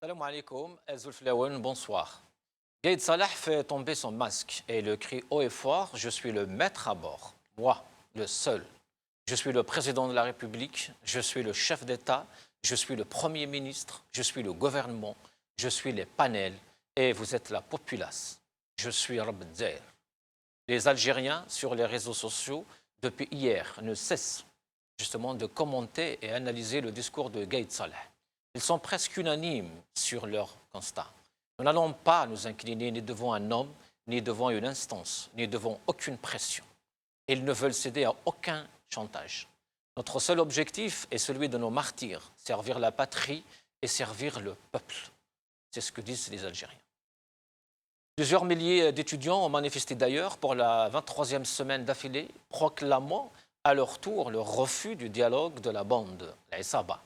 Salam alaikum, Zulflaouen, bonsoir. Gaïd Salah fait tomber son masque et le crie haut et fort: je suis le maître à bord, moi, le seul. Je suis le président de la République, je suis le chef d'État, je suis le premier ministre, je suis le gouvernement, je suis les panels et vous êtes la populace. Je suis Rabb Dzair. Les Algériens sur les réseaux sociaux, depuis hier, ne cessent justement de commenter et analyser le discours de Gaïd Salah. Ils sont presque unanimes sur leur constat. Nous n'allons pas nous incliner ni devant un homme, ni devant une instance, ni devant aucune pression. Ils ne veulent céder à aucun chantage. Notre seul objectif est celui de nos martyrs, servir la patrie et servir le peuple. C'est ce que disent les Algériens. Plusieurs milliers d'étudiants ont manifesté d'ailleurs pour la 23e semaine d'affilée, proclamant à leur tour le refus du dialogue de la bande, la Saba.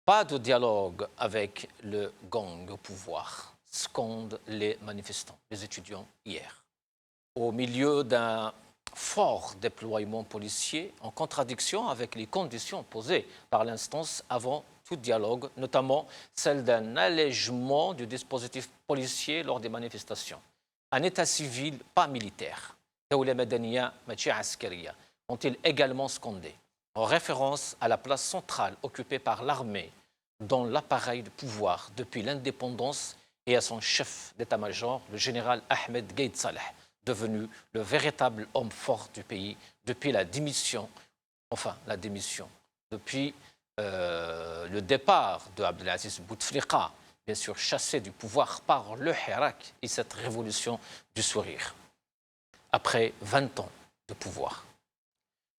Pas de dialogue avec le gang au pouvoir, scandent les manifestants, les étudiants hier. Au milieu d'un fort déploiement policier, en contradiction avec les conditions posées par l'instance avant tout dialogue, notamment celle d'un allègement du dispositif policier lors des manifestations. Un état civil pas militaire, Dawla Madaniya Machi Askariya, ont-ils également scandé, en référence à la place centrale occupée par l'armée dans l'appareil de pouvoir depuis l'indépendance et à son chef d'état-major, le général Ahmed Gaïd Salah, devenu le véritable homme fort du pays depuis la démission, depuis le départ de Abdelaziz Bouteflika, bien sûr chassé du pouvoir par le Hirak et cette révolution du sourire, après 20 ans de pouvoir.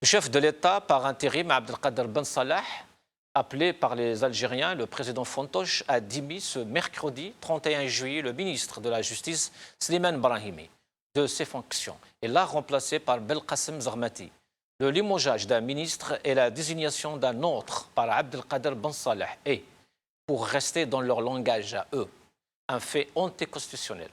Le chef de l'État par intérim, Abdelkader Ben Salah, appelé par les Algériens, le président Fontoche, a démis ce mercredi 31 juillet le ministre de la Justice, Slimane Brahimi, de ses fonctions et l'a remplacé par Belkacem Zarmati. Le limogeage d'un ministre et la désignation d'un autre par Abdelkader Ben Salah est, pour rester dans leur langage à eux, un fait anticonstitutionnel.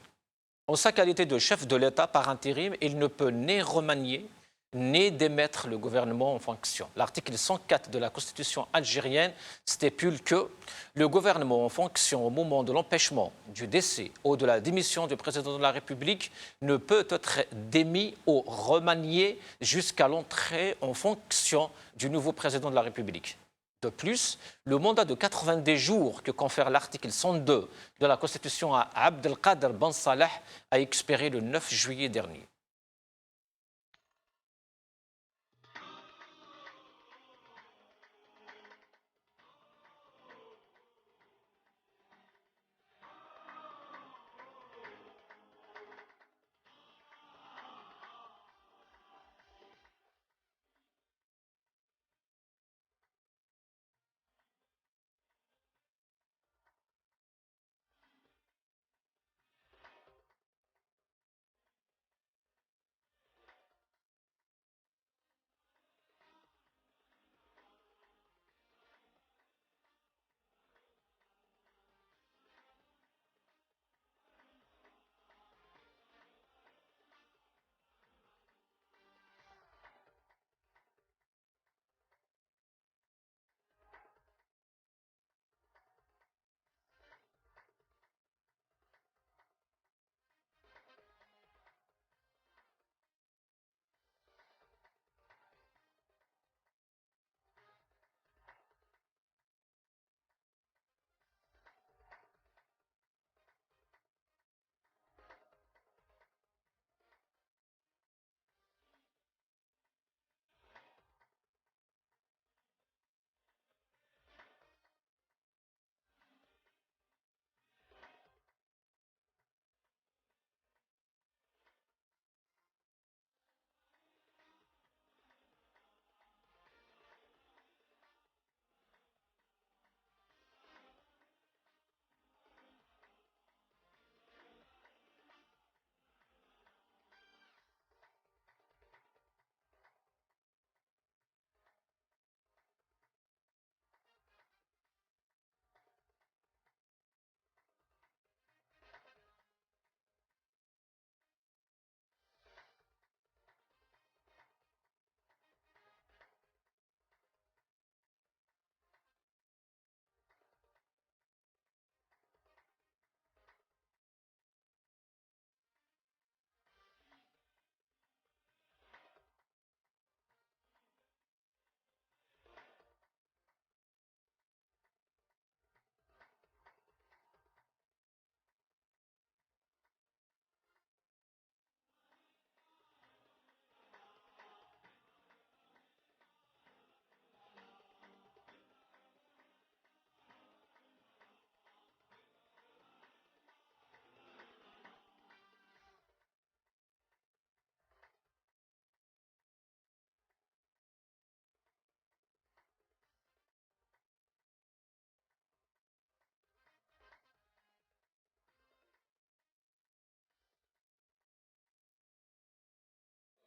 En sa qualité de chef de l'État par intérim, il ne peut ni remanier ni démettre le gouvernement en fonction. L'article 104 de la Constitution algérienne stipule que le gouvernement en fonction au moment de l'empêchement, du décès ou de la démission du président de la République ne peut être démis ou remanié jusqu'à l'entrée en fonction du nouveau président de la République. De plus, le mandat de 90 jours que confère l'article 102 de la Constitution à Abdelkader Ben Salah a expiré le 9 juillet dernier.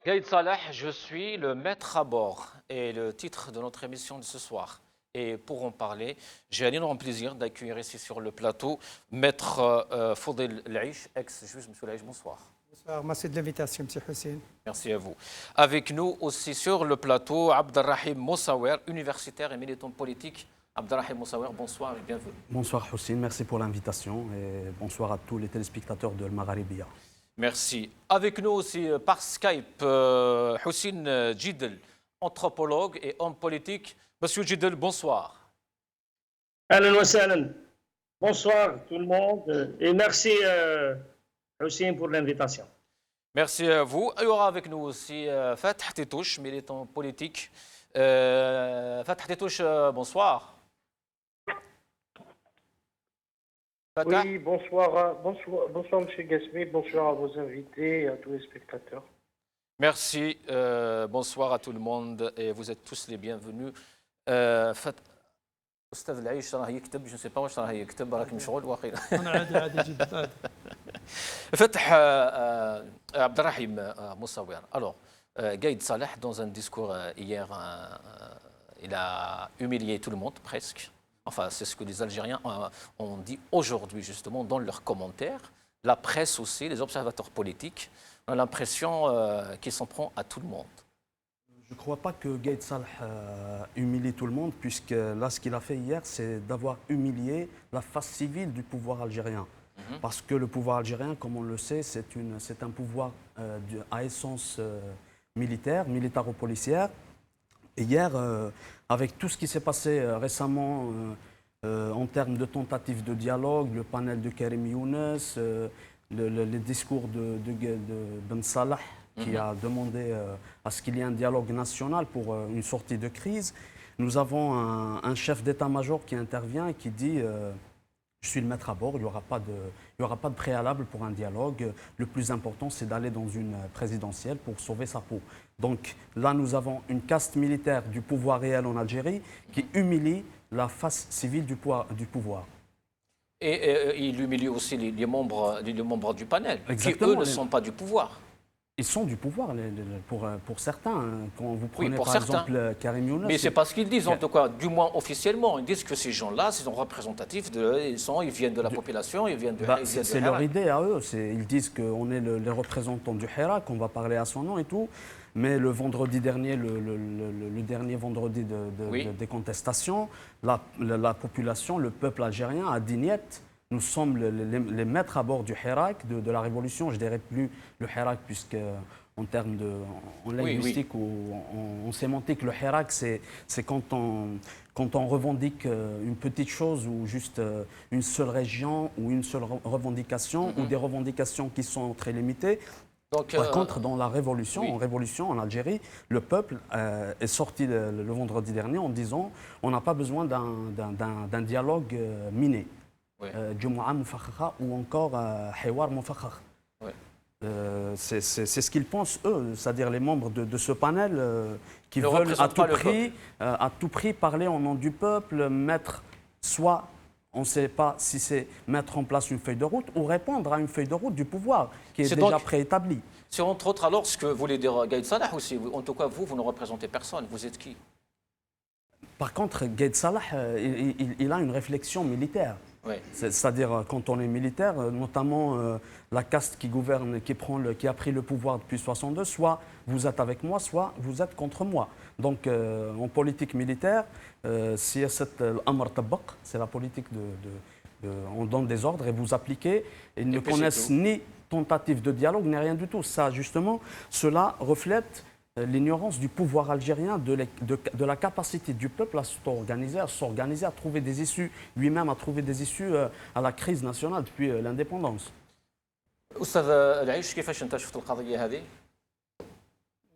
Gaïd Salah, je suis le maître à bord et le titre de notre émission de ce soir. Et pour en parler, j'ai un énorme plaisir d'accueillir ici sur le plateau Maître Fodel Laïch, ex-juge. Monsieur Laïch, bonsoir. Bonsoir, merci de l'invitation, M. Hussein. Merci à vous. Avec nous aussi sur le plateau, Abdelrahim Moussaouer, universitaire et militant politique. Abdelrahim Moussaouer, bonsoir et bienvenue. Bonsoir Hussein, merci pour l'invitation et bonsoir à tous les téléspectateurs de Al Magharibia. Merci. Avec nous aussi par Skype, Hussein Djidel, anthropologue et homme politique. Monsieur Djidel, bonsoir. Ahlan wa sahlan. Bonsoir tout le monde et merci Hussein pour l'invitation. Merci à vous. Il y aura avec nous aussi Fatah Tetouche, militant politique. Fatah Tetouche, bonsoir. Fatah. Oui, bonsoir, bonsoir M. Gasmi, bonsoir à vos invités et à tous les spectateurs. Merci, bonsoir à tout le monde et vous êtes tous les bienvenus. أستاذ العيش راه يكتب جو سي با واش راه يكتب راك مشغول واخيرا. أنا عادي جدا. فتح عبد الرحيم Moussaouer. Alors, Gaïd Salah, dans un discours hier, il a humilié tout le monde presque. Enfin, c'est ce que les Algériens ont dit aujourd'hui justement dans leurs commentaires. La presse aussi, les observateurs politiques, ont l'impression qu'il s'en prend à tout le monde. Je ne crois pas que Gaïd Salah humilie tout le monde, puisque là, ce qu'il a fait hier, c'est d'avoir humilié la face civile du pouvoir algérien. Parce que le pouvoir algérien, comme on le sait, c'est un pouvoir à essence militaire, militaro-policière. Et hier, avec tout ce qui s'est passé récemment en termes de tentatives de dialogue, le panel de Karim Younes, les discours de Ben Salah, qui a demandé à ce qu'il y ait un dialogue national pour une sortie de crise. Nous avons un chef d'état-major qui intervient et qui dit je suis le maître à bord, il n'y aura pas de préalable pour un dialogue. Le plus important, c'est d'aller dans une présidentielle pour sauver sa peau. Donc là, nous avons une caste militaire du pouvoir réel en Algérie qui humilie la face civile du pouvoir. Et il humilie aussi les membres du panel, Exactement, qui eux ne sont pas du pouvoir. Ils sont du pouvoir pour certains. Quand vous prenez pour par certains. exemple Karim Younes. Mais c'est pas ce qu'ils disent, en tout cas, du moins officiellement. Ils disent que ces gens-là, ils sont représentatifs, ils viennent de la population, ils viennent de c'est leur idée à eux. Ils disent qu'on est les représentants du Hirak, qu'on va parler à son nom et tout. Mais le vendredi dernier, le dernier vendredi des contestations, la population, le peuple algérien a dit niet. Nous sommes les maîtres à bord du Hirak, de la révolution. Je ne dirais plus le Hirak, puisque en termes en linguistique ou en sémantique, le Hirak, c'est quand on revendique une petite chose ou juste une seule région ou une seule revendication ou des revendications qui sont très limitées. Donc, par contre, dans la révolution, en Algérie, le peuple est sorti le vendredi dernier en disant on n'a pas besoin d'un dialogue miné. Jumu'a Mufakhakha ou encore Hiwar Mufakhakh. C'est ce qu'ils pensent, eux, c'est-à-dire les membres de ce panel qui veulent à tout prix parler au nom du peuple, mettre soit, on ne sait pas si c'est mettre en place une feuille de route ou répondre à une feuille de route du pouvoir qui est déjà préétablie. C'est entre autres alors ce que voulait dire Gaïd Salah aussi. En tout cas, vous ne représentez personne. Vous êtes qui? Par contre, Gaïd Salah, il a une réflexion militaire. Oui. C'est-à-dire, quand on est militaire, notamment la caste qui gouverne, qui a pris le pouvoir depuis 1962, soit vous êtes avec moi, soit vous êtes contre moi. Donc, en politique militaire, c'est la politique on donne des ordres et vous appliquez. Ils ne connaissent ni tentative de dialogue, ni rien du tout. Ça, justement, cela reflète l'ignorance du pouvoir algérien, de la capacité du peuple à s'organiser, à trouver des issues, lui-même à trouver des issues à la crise nationale depuis l'indépendance. أستاذ العيش كيفاش أنت شفت القضية هذه؟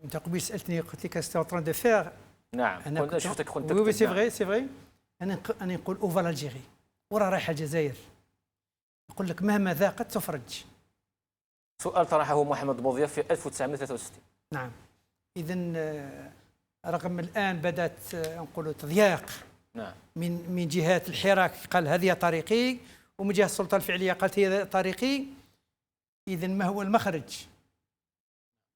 أنت قبل سألتني قلت لك سيتي أون تران دو فيغ. نعم كنت شفتك كنت وي سي فري أنا نقول أوفا الجيري وراه رايحة الجزائر. نقول لك مهما ذاقت تفرج. سؤال طرحه محمد بوضياف في 1963. نعم. إذا رغم الآن بدأت نقولوا تضييق من جهات الحراك قال هذه طريقي ومن جهة السلطة الفعلية قالت هي طريقي. إذا ما هو المخرج؟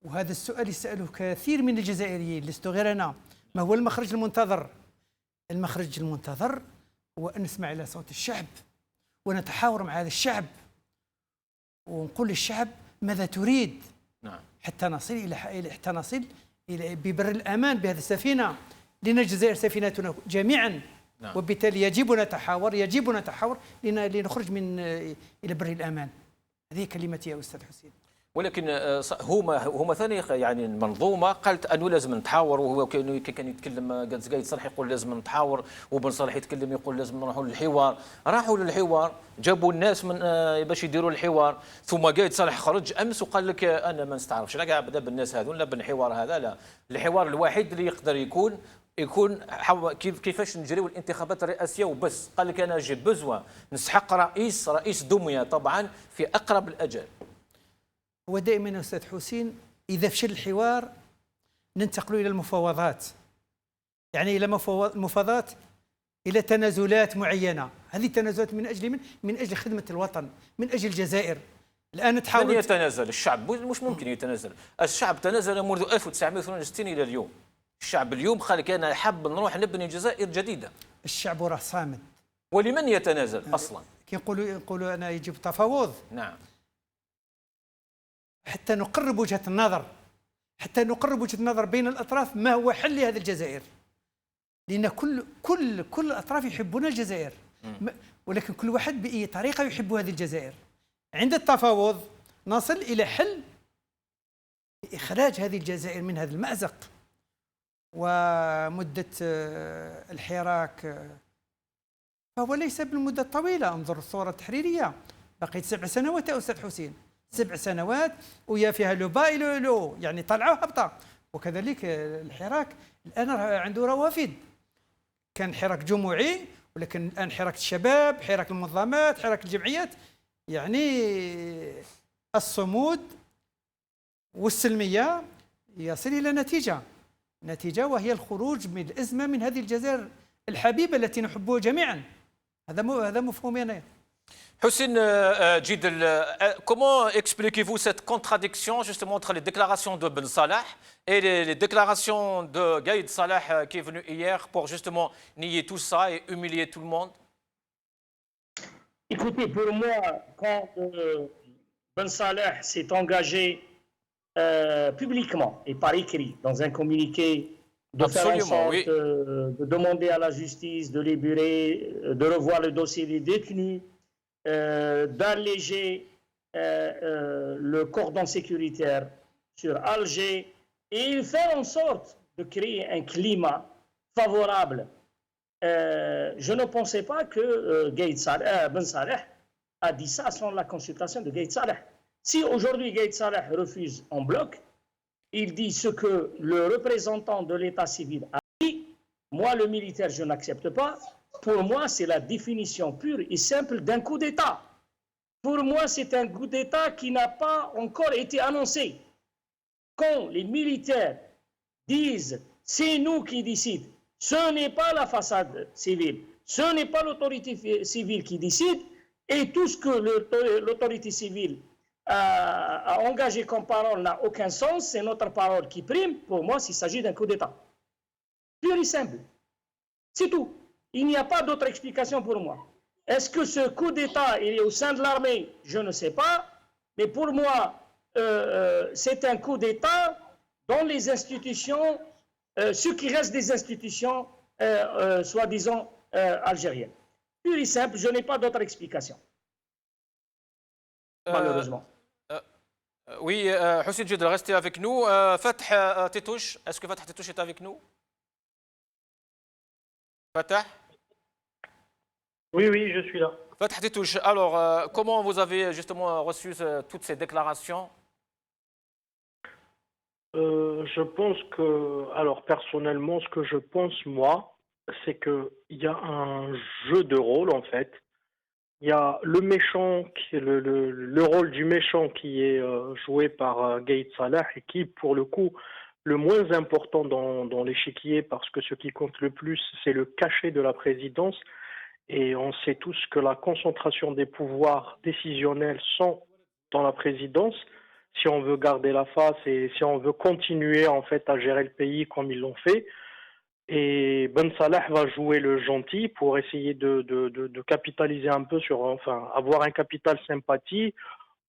وهذا السؤال يسأله كثير من الجزائريين، لست غير أنا. ما هو المخرج المنتظر؟ المخرج المنتظر هو أن نسمع إلى صوت الشعب ونتحاور مع هذا الشعب ونقول للشعب ماذا تريد. نعم. حتى نصل إلى ببر الأمان بهذه السفينة، لأن الجزائر سفينتنا جميعا. نعم. وبالتالي يجب نتحاور لنخرج إلى بر الأمان. هذه كلمتي يا أستاذ حسين. ولكن هما ثاني يعني المنظومه قالت انه لازم نتحاور، وهو كان يتكلم قايد صالح يقول لازم نتحاور، وبن صالح يتكلم يقول لازم نروحوا للحوار. راحوا للحوار، جابوا الناس من باش يديروا الحوار، ثم قايد صالح خرج امس وقال لك انا ما نستعرفش لا كاع بدا بالناس هذون لا بالحوار هذا. لا، الحوار الوحيد اللي يقدر يكون كيفاش نجريو الانتخابات الرئاسيه وبس. قال لك انا جي بزوا نسحق رئيس دميه طبعا في اقرب الاجل. هو دائما أستاذ حسين إذا فشل الحوار ننتقل إلى المفاوضات، يعني إلى مفاوضات، إلى تنازلات معينة. هذه التنازلات من أجل من أجل خدمة الوطن، من أجل الجزائر. الآن تحاول. من يتنازل؟ الشعب مش ممكن يتنازل. الشعب تنازل منذ 1968 إلى اليوم. الشعب اليوم قال لك أنا حاب نروح نبني جزائر جديدة. الشعب راه صامد. ولمن يتنازل أصلا؟ كي نقولوا أنا يجب تفاوض. نعم. حتى نقرب وجهة النظر بين الأطراف ما هو حل لهذه الجزائر. لأن كل الأطراف يحبون الجزائر، ولكن كل واحد بأي طريقة يحب هذه الجزائر. عند التفاوض نصل إلى حل إخراج هذه الجزائر من هذا المأزق. ومدة الحراك فهو ليس بالمدة الطويلة. انظر الثورة التحريرية بقيت 7 سنوات يا أستاذ حسين، 7 سنوات ويا فيها لو باي لو يعني طلعوا هبطة. وكذلك الحراك الآن عنده روافد. كان حراك جموعي، ولكن الآن حراك الشباب، حراك المنظمات، حراك الجمعيات، يعني الصمود والسلمية يصل إلى نتيجة وهي الخروج من الأزمة من هذه الجزائر الحبيبة التي نحبها جميعا. هذا مفهومي أنا. Hussein Djidel, comment expliquez-vous cette contradiction justement entre les déclarations de Ben Salah et les déclarations de Gaïd Salah qui est venu hier pour justement nier tout ça et humilier tout le monde? Écoutez, pour moi, quand Ben Salah s'est engagé publiquement et par écrit dans un communiqué de faire en sorte de demander à la justice de libérer, de revoir le dossier des détenus, d'alléger le cordon sécuritaire sur Alger et faire en sorte de créer un climat favorable. Je ne pensais pas que Ben Salah a dit ça sans la consultation de Gaïd Salah. Si aujourd'hui Gaïd Salah refuse en bloc, il dit ce que le représentant de l'état civil a dit, moi le militaire je n'accepte pas. Pour moi, c'est la définition pure et simple d'un coup d'État. Pour moi, c'est un coup d'État qui n'a pas encore été annoncé. Quand les militaires disent « c'est nous qui décidons », ce n'est pas la façade civile, ce n'est pas l'autorité civile qui décide, et tout ce que l'autorité civile a engagé comme parole n'a aucun sens, c'est notre parole qui prime. Pour moi, il s'agit d'un coup d'État. Pur et simple. C'est tout. Il n'y a pas d'autre explication pour moi. Est-ce que ce coup d'État est au sein de l'armée? Je ne sais pas. Mais pour moi, c'est un coup d'État dans les institutions, ce qui reste des institutions, soi-disant, algériennes. Pur et simple, je n'ai pas d'autre explication. Malheureusement. Oui, Hussein Djidel, restez avec nous. Fatah Tétouche, est-ce que Fatah Tétouche est avec nous? Fatah? Oui, oui, je suis là. Fatah Tétouche, alors, comment vous avez justement reçu toutes ces déclarations? Je pense que, alors personnellement, ce que je pense, moi, c'est qu'il y a un jeu de rôle, en fait. Il y a le méchant, le rôle du méchant qui est joué par Gaïd Salah et qui, pour le coup, le moins important dans l'échiquier, parce que ce qui compte le plus, c'est le cachet de la présidence. Et on sait tous que la concentration des pouvoirs décisionnels sont dans la présidence. si on veut garder la face et si on veut continuer en fait à gérer le pays comme ils l'ont fait. Et Ben Salah va jouer le gentil pour essayer de capitaliser un peu sur, enfin, avoir un capital sympathie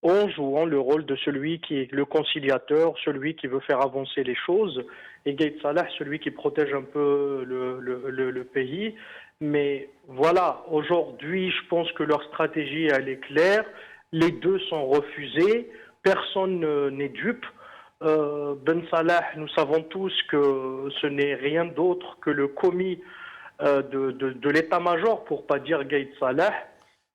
en jouant le rôle de celui qui est le conciliateur, celui qui veut faire avancer les choses, et Gaïd Salah, celui qui protège un peu le pays. Mais voilà, aujourd'hui, je pense que leur stratégie, elle est claire. Les deux sont refusés. Personne n'est dupe. Ben Salah, nous savons tous que ce n'est rien d'autre que le commis de l'état-major, pour pas dire Gaïd Salah.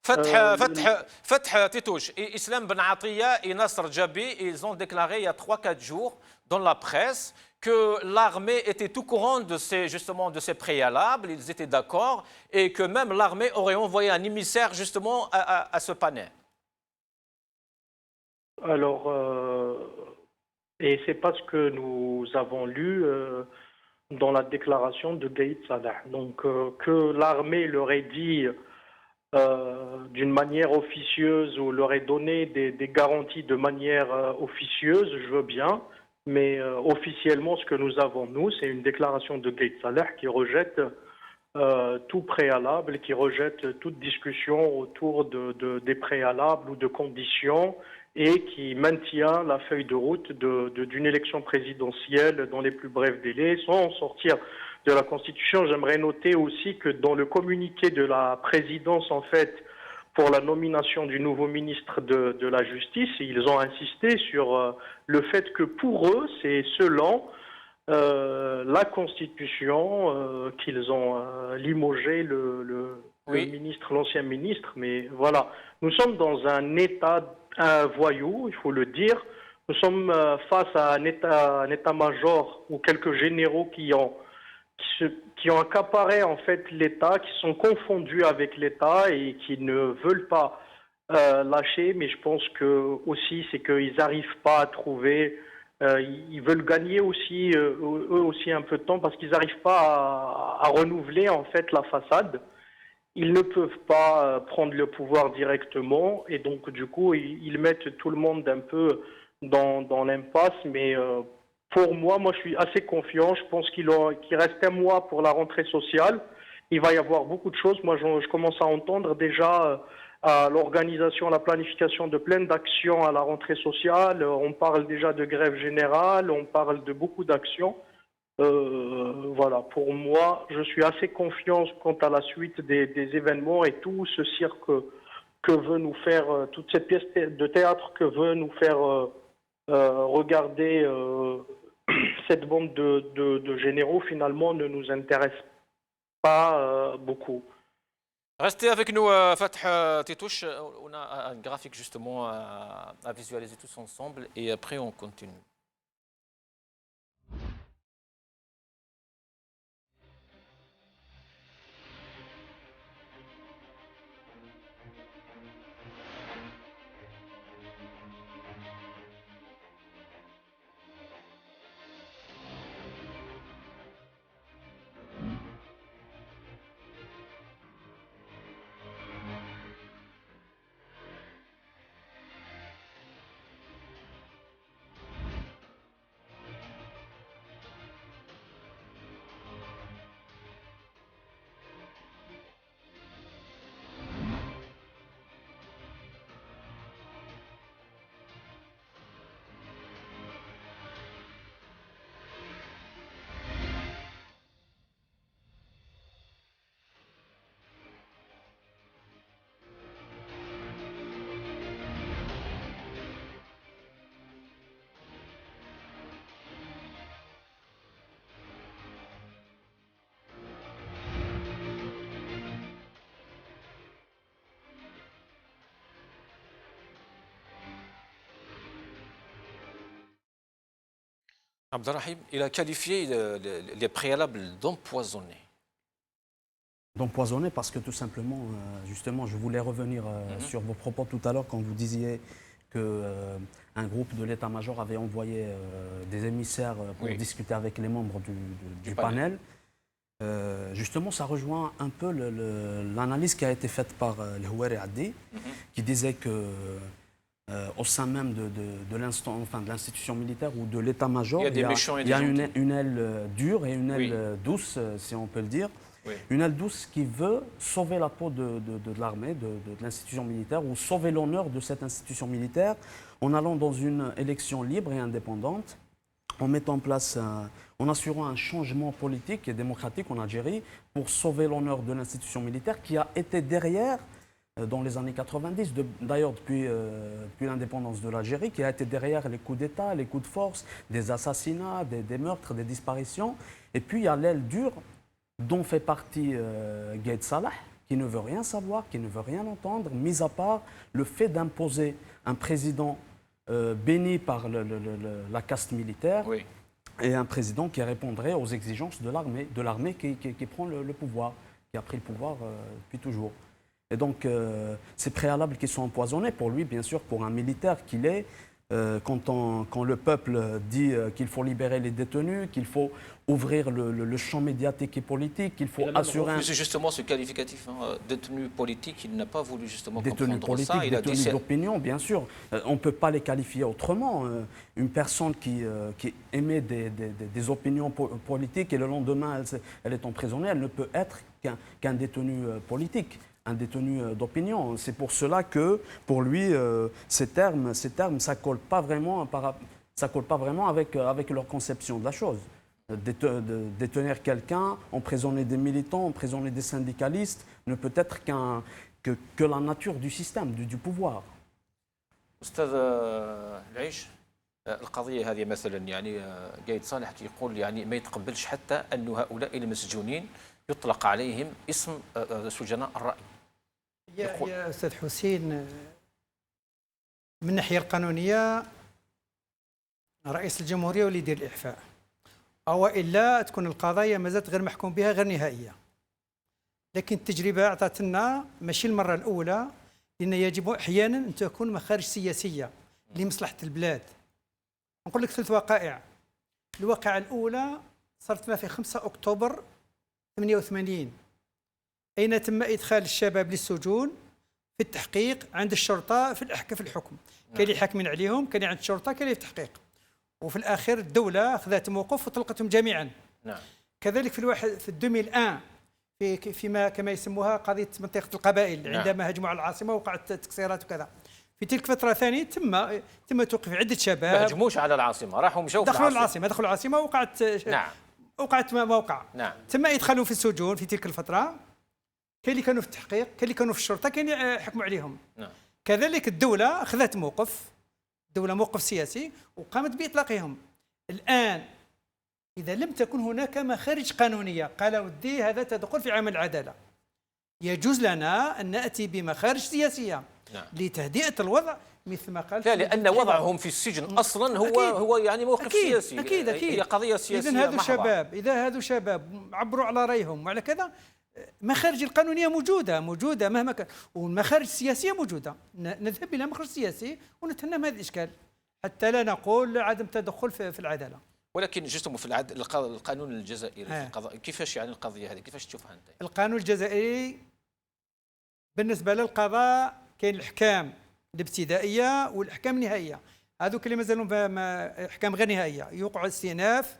Fatah Titouche et Islam Ben Atiya et Nasser Djabi, ils ont déclaré il y a 3-4 jours dans la presse que l'armée était tout courant de ces préalables, ils étaient d'accord, et que même l'armée aurait envoyé un émissaire justement à ce panel. Alors, et c'est pas ce que nous avons lu dans la déclaration de Gaïd Salah. Donc, que l'armée leur ait dit d'une manière officieuse ou leur ait donné des garanties de manière officieuse, je veux bien. Mais officiellement, ce que nous avons, nous, c'est une déclaration de Gaïd Salah qui rejette tout préalable, qui rejette toute discussion autour des préalables ou de conditions et qui maintient la feuille de route d'une élection présidentielle dans les plus brefs délais, sans sortir de la Constitution. J'aimerais noter aussi que dans le communiqué de la présidence, en fait, pour la nomination du nouveau ministre de la Justice, ils ont insisté sur le fait que pour eux, c'est selon la Constitution qu'ils ont limogé l'ancien ministre. Mais voilà, nous sommes dans un État voyou, il faut le dire. Nous sommes face à un état-major ou quelques généraux qui ont accaparé en fait l'État, qui sont confondus avec l'État et qui ne veulent pas lâcher. Mais je pense que aussi c'est qu'ils n'arrivent pas à trouver. Ils veulent gagner aussi eux aussi un peu de temps parce qu'ils n'arrivent pas à renouveler en fait la façade. Ils ne peuvent pas prendre le pouvoir directement et donc du coup ils mettent tout le monde un peu dans l'impasse. Mais pour moi, je suis assez confiant. Je pense qu'il reste un mois pour la rentrée sociale. Il va y avoir beaucoup de choses. Moi, je commence à entendre déjà à l'organisation, à la planification de plein d'actions à la rentrée sociale. On parle déjà de grève générale, on parle de beaucoup d'actions. Voilà, pour moi, je suis assez confiant quant à la suite des événements et tout ce cirque que veut nous faire, toute cette pièce de théâtre que veut nous faire regarder cette bande de généraux, finalement, ne nous intéresse pas beaucoup. Restez avec nous, Fatah Titouche. On a un graphique justement à visualiser tous ensemble et après on continue. Abdelrahim, il a qualifié les préalables d'empoisonnés. D'empoisonner parce que tout simplement, justement, je voulais revenir sur vos propos tout à l'heure quand vous disiez qu'un groupe de l'état-major avait envoyé des émissaires pour discuter avec les membres du panel. Justement, ça rejoint un peu l'analyse qui a été faite par le Houari Addi, qui disait que au sein même de l'institution militaire ou de l'état-major. Il y a des méchants et des gentils. une aile dure et une aile Oui. douce, si on peut le dire. Oui. Une aile douce qui veut sauver la peau de l'armée, de l'institution militaire, ou sauver l'honneur de cette institution militaire en allant dans une élection libre et indépendante, en mettant en place, en assurant un changement politique et démocratique en Algérie pour sauver l'honneur de l'institution militaire qui a été derrière, dans les années 90, d'ailleurs depuis l'indépendance de l'Algérie, qui a été derrière les coups d'État, les coups de force, des assassinats, des meurtres, des disparitions. Et puis il y a l'aile dure dont fait partie Gaïd Salah, qui ne veut rien savoir, qui ne veut rien entendre, mis à part le fait d'imposer un président béni par la caste militaire, Oui. et un président qui répondrait aux exigences de l'armée qui prend le pouvoir, qui a pris le pouvoir depuis toujours. Et donc, ces préalables qui sont empoisonnés pour lui, bien sûr, pour un militaire qu'il est, quand le peuple dit qu'il faut libérer les détenus, qu'il faut ouvrir le champ médiatique et politique, qu'il faut assurer... C'est justement ce qualificatif, hein, détenu politique, il n'a pas voulu justement détenus comprendre politiques, ça. Il a dit détenus d'opinion, bien sûr. On ne peut pas les qualifier autrement. Une personne qui émet des opinions politiques et le lendemain, elle est emprisonnée, elle ne peut être qu'un détenu politique, un détenu d'opinion. C'est pour cela que, pour lui, ces termes, ça ne colle pas vraiment, avec leur conception de la chose. Détenir quelqu'un, emprisonner des militants, emprisonner des syndicalistes, ne peut être que la nature du système, du pouvoir. أستاذ العيش، القضية هذه مثلا يعني قايد صالح يقول يعني ما يتقبلش حتى أن هؤلاء المسجونين يطلق عليهم اسم سجناء الرأي. يا أستاذ حسين، من الناحية القانونية رئيس الجمهورية هو اللي يدير الإعفاء، أو إلا تكون القضايا مازالت غير محكوم بها غير نهائية. لكن التجربة أعطت لنا ماشي المرة الأولى، لأن يجب أحيانا أن تكون مخارج سياسية لمصلحة البلاد. نقول لك 3 وقائع. الواقعة الأولى صارت ما في 5 أكتوبر 88، أين تم إدخال الشباب للسجون في التحقيق عند الشرطة في الحكم. كاين اللي حاكمين عليهم، كاين عند الشرطة، كاين اللي في التحقيق. وفي الأخير الدولة أخذت موقف وطلقتهم جميعا. نعم. كذلك في 2001 فيما كما يسموها قضية منطقة القبائل، نعم. عندما هجموا على العاصمة وقعت تكسيرات وكذا. في تلك الفترة ثانية تم توقيف عدة شباب. ما هجموش على العاصمة، راحوا مشوا دخلوا العاصمة وقعت نعم. وقعت موقع. نعم. تم إدخالهم في السجون في تلك الفترة. كاين اللي كانوا في التحقيق، كاين اللي كانوا في الشرطة، كاين اللي حكموا عليهم. نعم. كذلك الدولة أخذت موقف، موقف سياسي وقامت بإطلاقهم. الآن إذا لم تكن هناك مخارج قانونية قال ودي هذا تدخل في عمل العدالة، يجوز لنا أن نأتي بمخارج سياسية. نعم. لتهدئة الوضع مثل ما قال. لا، لأن وضعهم في السجن أصلا هو يعني موقف سياسي. أكيد. هي قضية سياسية. إذا هذو شباب عبروا على رأيهم وعلى كذا، مخارج القانونية موجودة مهما كان، والمخارج السياسية موجودة. نذهب إلى مخرج سياسي ونتهنى من هذا الإشكال حتى لا نقول عدم تدخل في العدالة. ولكن جستم في القانون الجزائري في القضاء، كيفاش يعني القضية هذه كيفاش تشوفها أنت؟ القانون الجزائري بالنسبة للقضاء كاين الأحكام الابتدائية والأحكام النهائية. هذوك اللي مازالوا أحكام غير نهائية يوقعوا الاستئناف،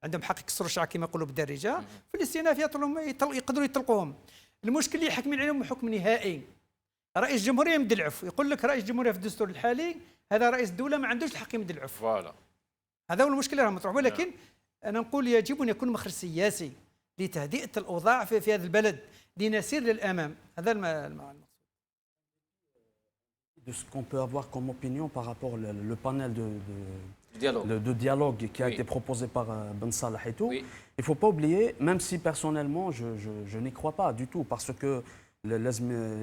عندهم حق يكسروا الشعر كما يقولوا بالدارجة. في الاستئناف يقدروا يطلقوهم. المشكل اللي حاكمين عليهم حكم نهائي. رئيس الجمهورية يمد العفو، يقول لك رئيس الجمهورية في الدستور الحالي هذا رئيس الدولة ما عندوش الحق يمد العفو. فوالا. هذا هو المشكل راه مطروح. ولكن أنا نقول يجب أن يكون مخرج سياسي لتهدئة الأوضاع في هذا البلد لنسير للأمام. هذا المقصود. De ce qu'on peut avoir comme opinion par rapport au panel de dialogue qui a été proposé par Ben Salah et tout, il ne faut pas oublier, même si personnellement je n'y crois pas du tout, parce que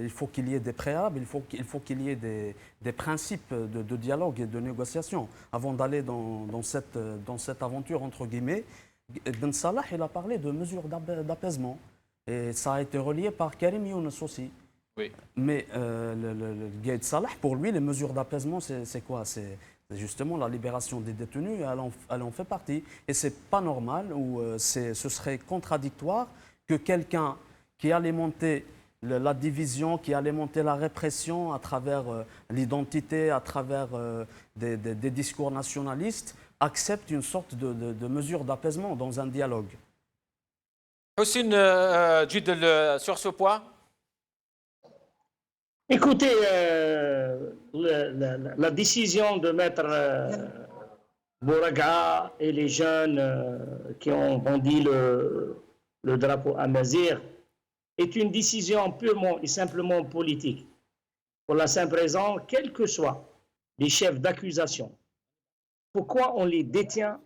il faut qu'il y ait des préalables, il faut qu'il y ait des principes de dialogue et de négociation avant d'aller dans cette aventure entre guillemets. Ben Salah, il a parlé de mesures d'apaisement et ça a été relié par Karim Younes aussi. Oui. Mais le Gaïd Salah, pour lui, les mesures d'apaisement, c'est quoi? C'est justement la libération des détenus, elle en fait partie. Et ce n'est pas normal, ou ce serait contradictoire que quelqu'un qui a alimenté la division, qui alimentait la répression à travers l'identité, à travers des discours nationalistes, accepte une sorte de mesure d'apaisement dans un dialogue. Houssine Djidel, sur ce point. Écoutez, la décision de mettre Bouraga et les jeunes qui ont brandi le drapeau amazigh est une décision purement et simplement politique. Pour la simple raison, quels que soient les chefs d'accusation, pourquoi on les détient,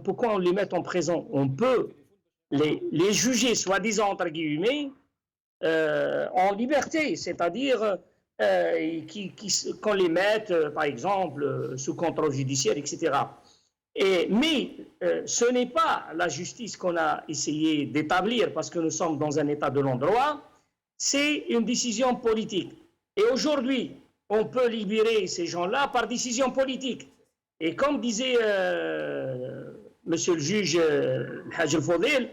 pourquoi on les met en prison? On peut les juger, soi-disant, entre guillemets, en liberté, c'est-à-dire qu'on les mette, par exemple, sous contrôle judiciaire, etc. Mais ce n'est pas la justice qu'on a essayé d'établir parce que nous sommes dans un état de non-droit, c'est une décision politique. Et aujourd'hui, on peut libérer ces gens-là par décision politique. Et comme disait monsieur le juge Haj El-Fodel,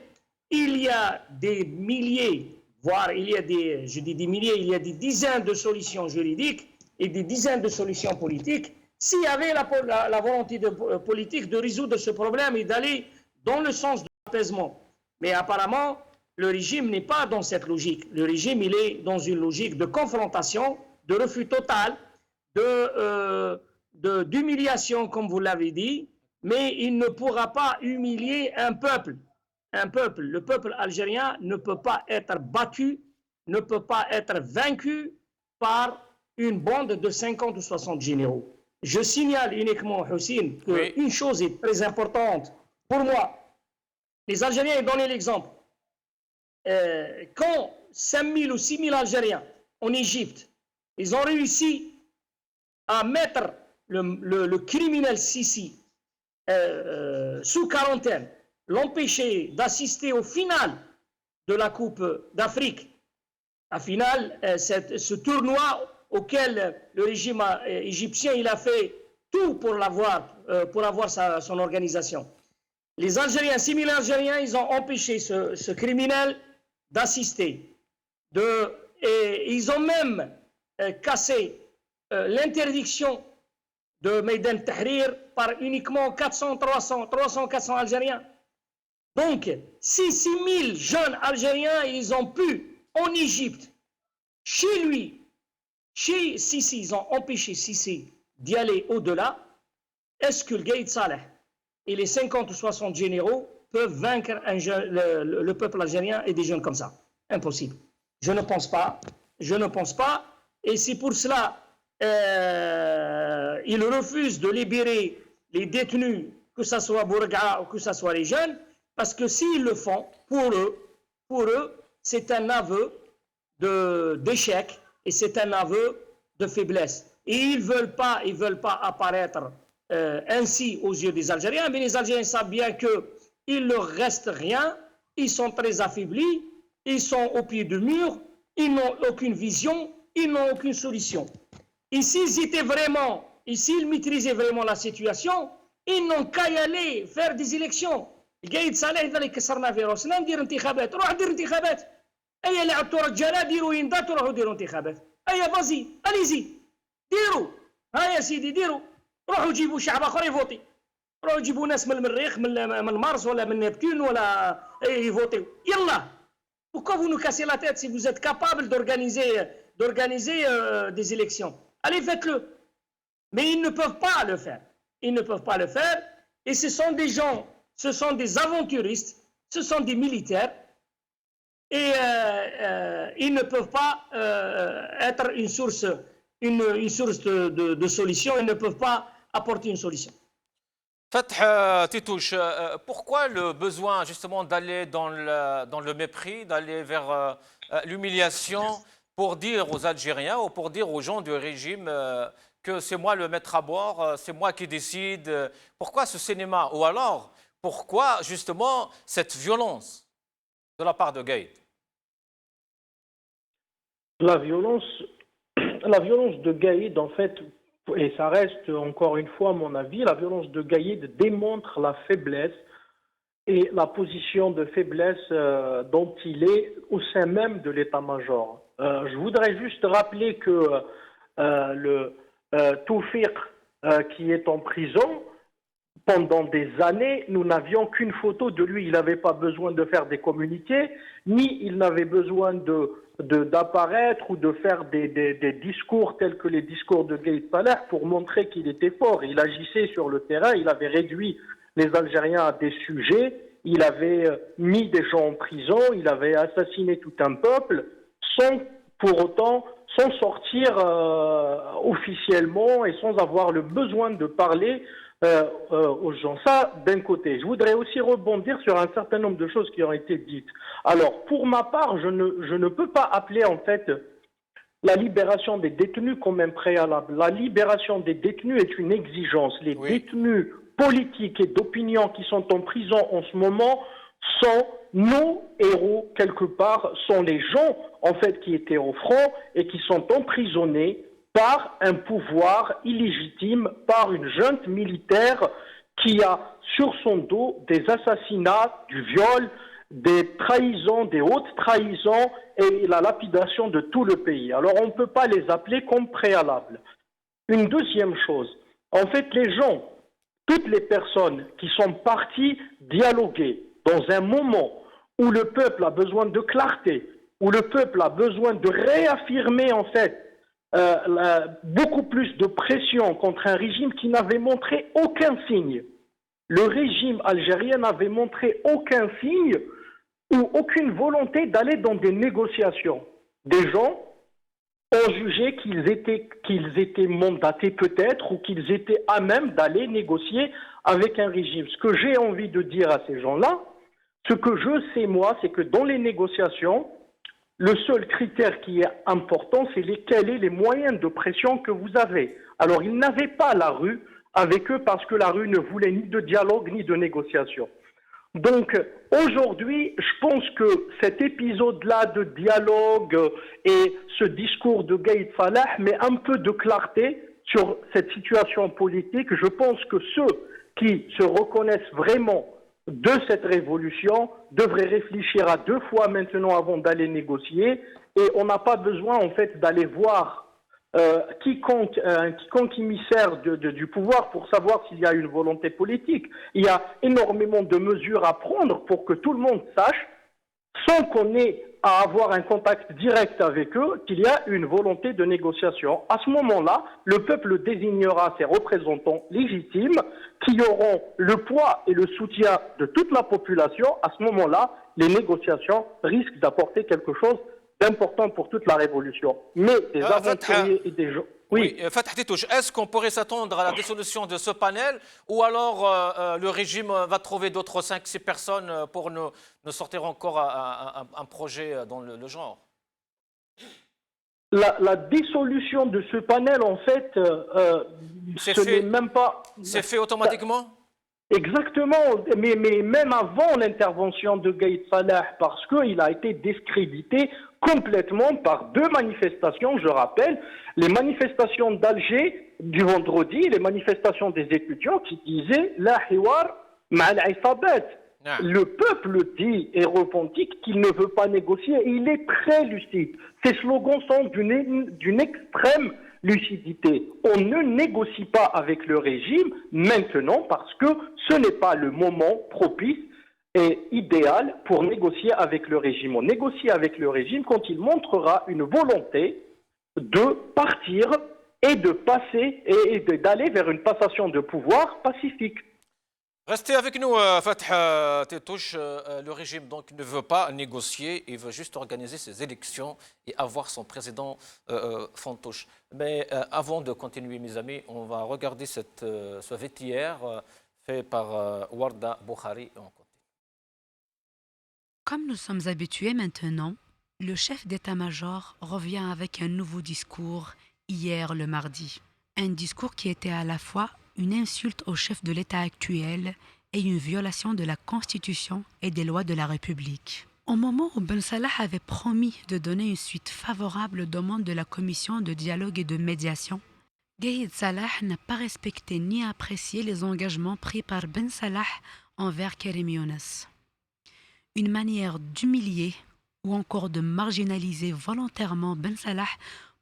il y a des milliers, voire il y a je dis des milliers, il y a des dizaines de solutions juridiques et des dizaines de solutions politiques. S'il y avait la volonté politique de résoudre ce problème et d'aller dans le sens de l'apaisement. Mais apparemment, le régime n'est pas dans cette logique. Le régime, il est dans une logique de confrontation, de refus total, d'humiliation, comme vous l'avez dit, mais il ne pourra pas humilier un peuple. Le peuple algérien ne peut pas être battu, ne peut pas être vaincu par une bande de 50 ou 60 généraux. Je signale uniquement, Houssine, qu'une chose est très importante pour moi. Les Algériens ont donné l'exemple. Quand 5 000 ou 6 000 Algériens en Égypte, ils ont réussi à mettre le criminel Sisi sous quarantaine, l'empêcher d'assister au final de la Coupe d'Afrique. À finale, ce tournoi auquel le régime égyptien il a fait tout pour avoir son organisation. Les Algériens, 6 000 Algériens, ils ont empêché ce criminel d'assister. Et ils ont même cassé l'interdiction de Maïdan Tahrir par uniquement 400, 400 Algériens. Donc, si 6 000 jeunes Algériens, ils ont pu, en Égypte, chez lui, chez Sisi, ils ont empêché Sisi d'y aller au-delà, est-ce que le Gaïd Saleh et les 50 ou 60 généraux peuvent vaincre le peuple algérien et des jeunes comme ça? Impossible. Je ne pense pas. Je ne pense pas. Et c'est pour cela ils refusent de libérer les détenus, que ce soit Bourga ou que ce soit les jeunes, parce que s'ils le font, pour eux, c'est un aveu d'échec et c'est un aveu de faiblesse. Et ils veulent pas apparaître ainsi aux yeux des Algériens, mais les Algériens savent bien qu'il ne leur reste rien, ils sont très affaiblis, ils sont au pied du mur, ils n'ont aucune vision, ils n'ont aucune solution. Et s'ils maîtrisaient vraiment la situation, ils n'ont qu'à y aller faire des élections. القايد صالح ذلك كسرنا في راسنا ندير انتخابات، روح دير انتخابات. ايا لعبتوا رجاله ديروا ينضات وروحوا ديروا انتخابات. ايا فازي اليزي ديروا، ها يا سيدي ديروا، روحوا جيبوا شعب اخر يفوتي، روحوا جيبوا ناس من المريخ من مارس ولا من نبتون ولا يفوتيو. يلا. Pourquoi vous nous cassez la tête si vous êtes capable d'organiser des élections? Allez, faites-le. Mais ils ne peuvent pas le faire. Ils ne peuvent pas le faire. Et ce sont des gens, ce sont des aventuristes, ce sont des militaires. Et ils ne peuvent pas être une source de solution. Ils ne peuvent pas apporter une solution. Fath Titouche, pourquoi le besoin justement d'aller dans le mépris, d'aller vers l'humiliation pour dire aux Algériens ou pour dire aux gens du régime que c'est moi le maître à bord, c'est moi qui décide? Pourquoi ce cinéma? Ou alors, pourquoi justement cette violence de la part de Gaïd? La violence de Gaïd, en fait, et ça reste encore une fois mon avis, la violence de Gaïd démontre la faiblesse et la position de faiblesse dont il est au sein même de l'état-major. Je voudrais juste rappeler que le Toufiq qui est en prison, pendant des années, nous n'avions qu'une photo de lui. Il n'avait pas besoin de faire des communiqués, ni il n'avait besoin d'apparaître ou de faire des discours tels que les discours de Gaïd Salah pour montrer qu'il était fort. Il agissait sur le terrain, il avait réduit les Algériens à des sujets, il avait mis des gens en prison, il avait assassiné tout un peuple, sans pour autant s'en sortir officiellement et sans avoir le besoin de parler aux gens. Ça, d'un côté. Je voudrais aussi rebondir sur un certain nombre de choses qui ont été dites. Alors, pour ma part, je ne peux pas appeler en fait la libération des détenus comme un préalable. La libération des détenus est une exigence. Les détenus politiques et d'opinion qui sont en prison en ce moment sont nos héros quelque part, sont les gens en fait qui étaient au front et qui sont emprisonnés par un pouvoir illégitime, par une junte militaire qui a sur son dos des assassinats, du viol, des trahisons, des hautes trahisons et la lapidation de tout le pays. Alors on ne peut pas les appeler comme préalables. Une deuxième chose, en fait les gens, toutes les personnes qui sont parties dialoguer dans un moment où le peuple a besoin de clarté, où le peuple a besoin de réaffirmer en fait beaucoup plus de pression contre un régime qui n'avait montré aucun signe. Le régime algérien n'avait montré aucun signe ou aucune volonté d'aller dans des négociations. Des gens ont jugé qu'ils étaient mandatés peut-être ou qu'ils étaient à même d'aller négocier avec un régime. Ce que j'ai envie de dire à ces gens-là, ce que je sais moi, c'est que dans les négociations, le seul critère qui est important, c'est quels sont les moyens de pression que vous avez. Alors, ils n'avaient pas la rue avec eux parce que la rue ne voulait ni de dialogue ni de négociation. Donc, aujourd'hui, je pense que cet épisode-là de dialogue et ce discours de Gaïd Salah met un peu de clarté sur cette situation politique. Je pense que ceux qui se reconnaissent vraiment de cette révolution devrait réfléchir à deux fois maintenant avant d'aller négocier et on n'a pas besoin en fait d'aller voir quiconque émissaire du pouvoir pour savoir s'il y a une volonté politique. Il y a énormément de mesures à prendre pour que tout le monde sache, sans qu'on ait à avoir un contact direct avec eux, qu'il y a une volonté de négociation. À ce moment-là, le peuple désignera ses représentants légitimes qui auront le poids et le soutien de toute la population. À ce moment-là, les négociations risquent d'apporter quelque chose d'important pour toute la révolution. Mais des aventuriers et des gens... Oui, Fatah Titouche, est-ce qu'on pourrait s'attendre à la dissolution de ce panel ou alors le régime va trouver d'autres 5-6 personnes pour nous sortir encore un projet dans le genre? La dissolution de ce panel, en fait, ce n'est même pas... C'est fait automatiquement? Exactement, mais même avant l'intervention de Gaïd Salah, parce qu'il a été discrédité complètement par deux manifestations, je rappelle, les manifestations d'Alger du vendredi, les manifestations des étudiants qui disaient « La hiwar ma'al isabat ». Le peuple dit et revendique qu'il ne veut pas négocier et il est très lucide. Ces slogans sont d'une extrême lucidité. On ne négocie pas avec le régime maintenant parce que ce n'est pas le moment propice et idéal pour négocier avec le régime. On négocie avec le régime quand il montrera une volonté de partir et de passer et d'aller vers une passation de pouvoir pacifique. Restez avec nous, Fatah Titouche. Le régime donc ne veut pas négocier, il veut juste organiser ses élections et avoir son président Fantouche. Mais avant de continuer, mes amis, on va regarder ce vêtière fait par Warda Boukhari. Comme nous sommes habitués maintenant, le chef d'état-major revient avec un nouveau discours hier le mardi. Un discours qui était à la fois une insulte au chef de l'État actuel et une violation de la Constitution et des lois de la République. Au moment où Ben Salah avait promis de donner une suite favorable aux demandes de la Commission de dialogue et de médiation, Gaïd Salah n'a pas respecté ni apprécié les engagements pris par Ben Salah envers Karim Younes. Une manière d'humilier ou encore de marginaliser volontairement Ben Salah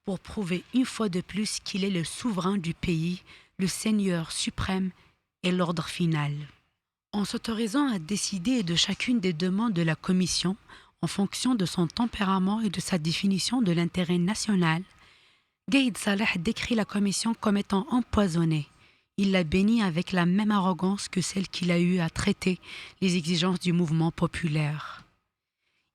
pour prouver une fois de plus qu'il est le souverain du pays, le seigneur suprême et l'ordre final. En s'autorisant à décider de chacune des demandes de la commission en fonction de son tempérament et de sa définition de l'intérêt national, Gaïd Salah décrit la commission comme étant empoisonnée. Il la bénit avec la même arrogance que celle qu'il a eue à traiter les exigences du mouvement populaire.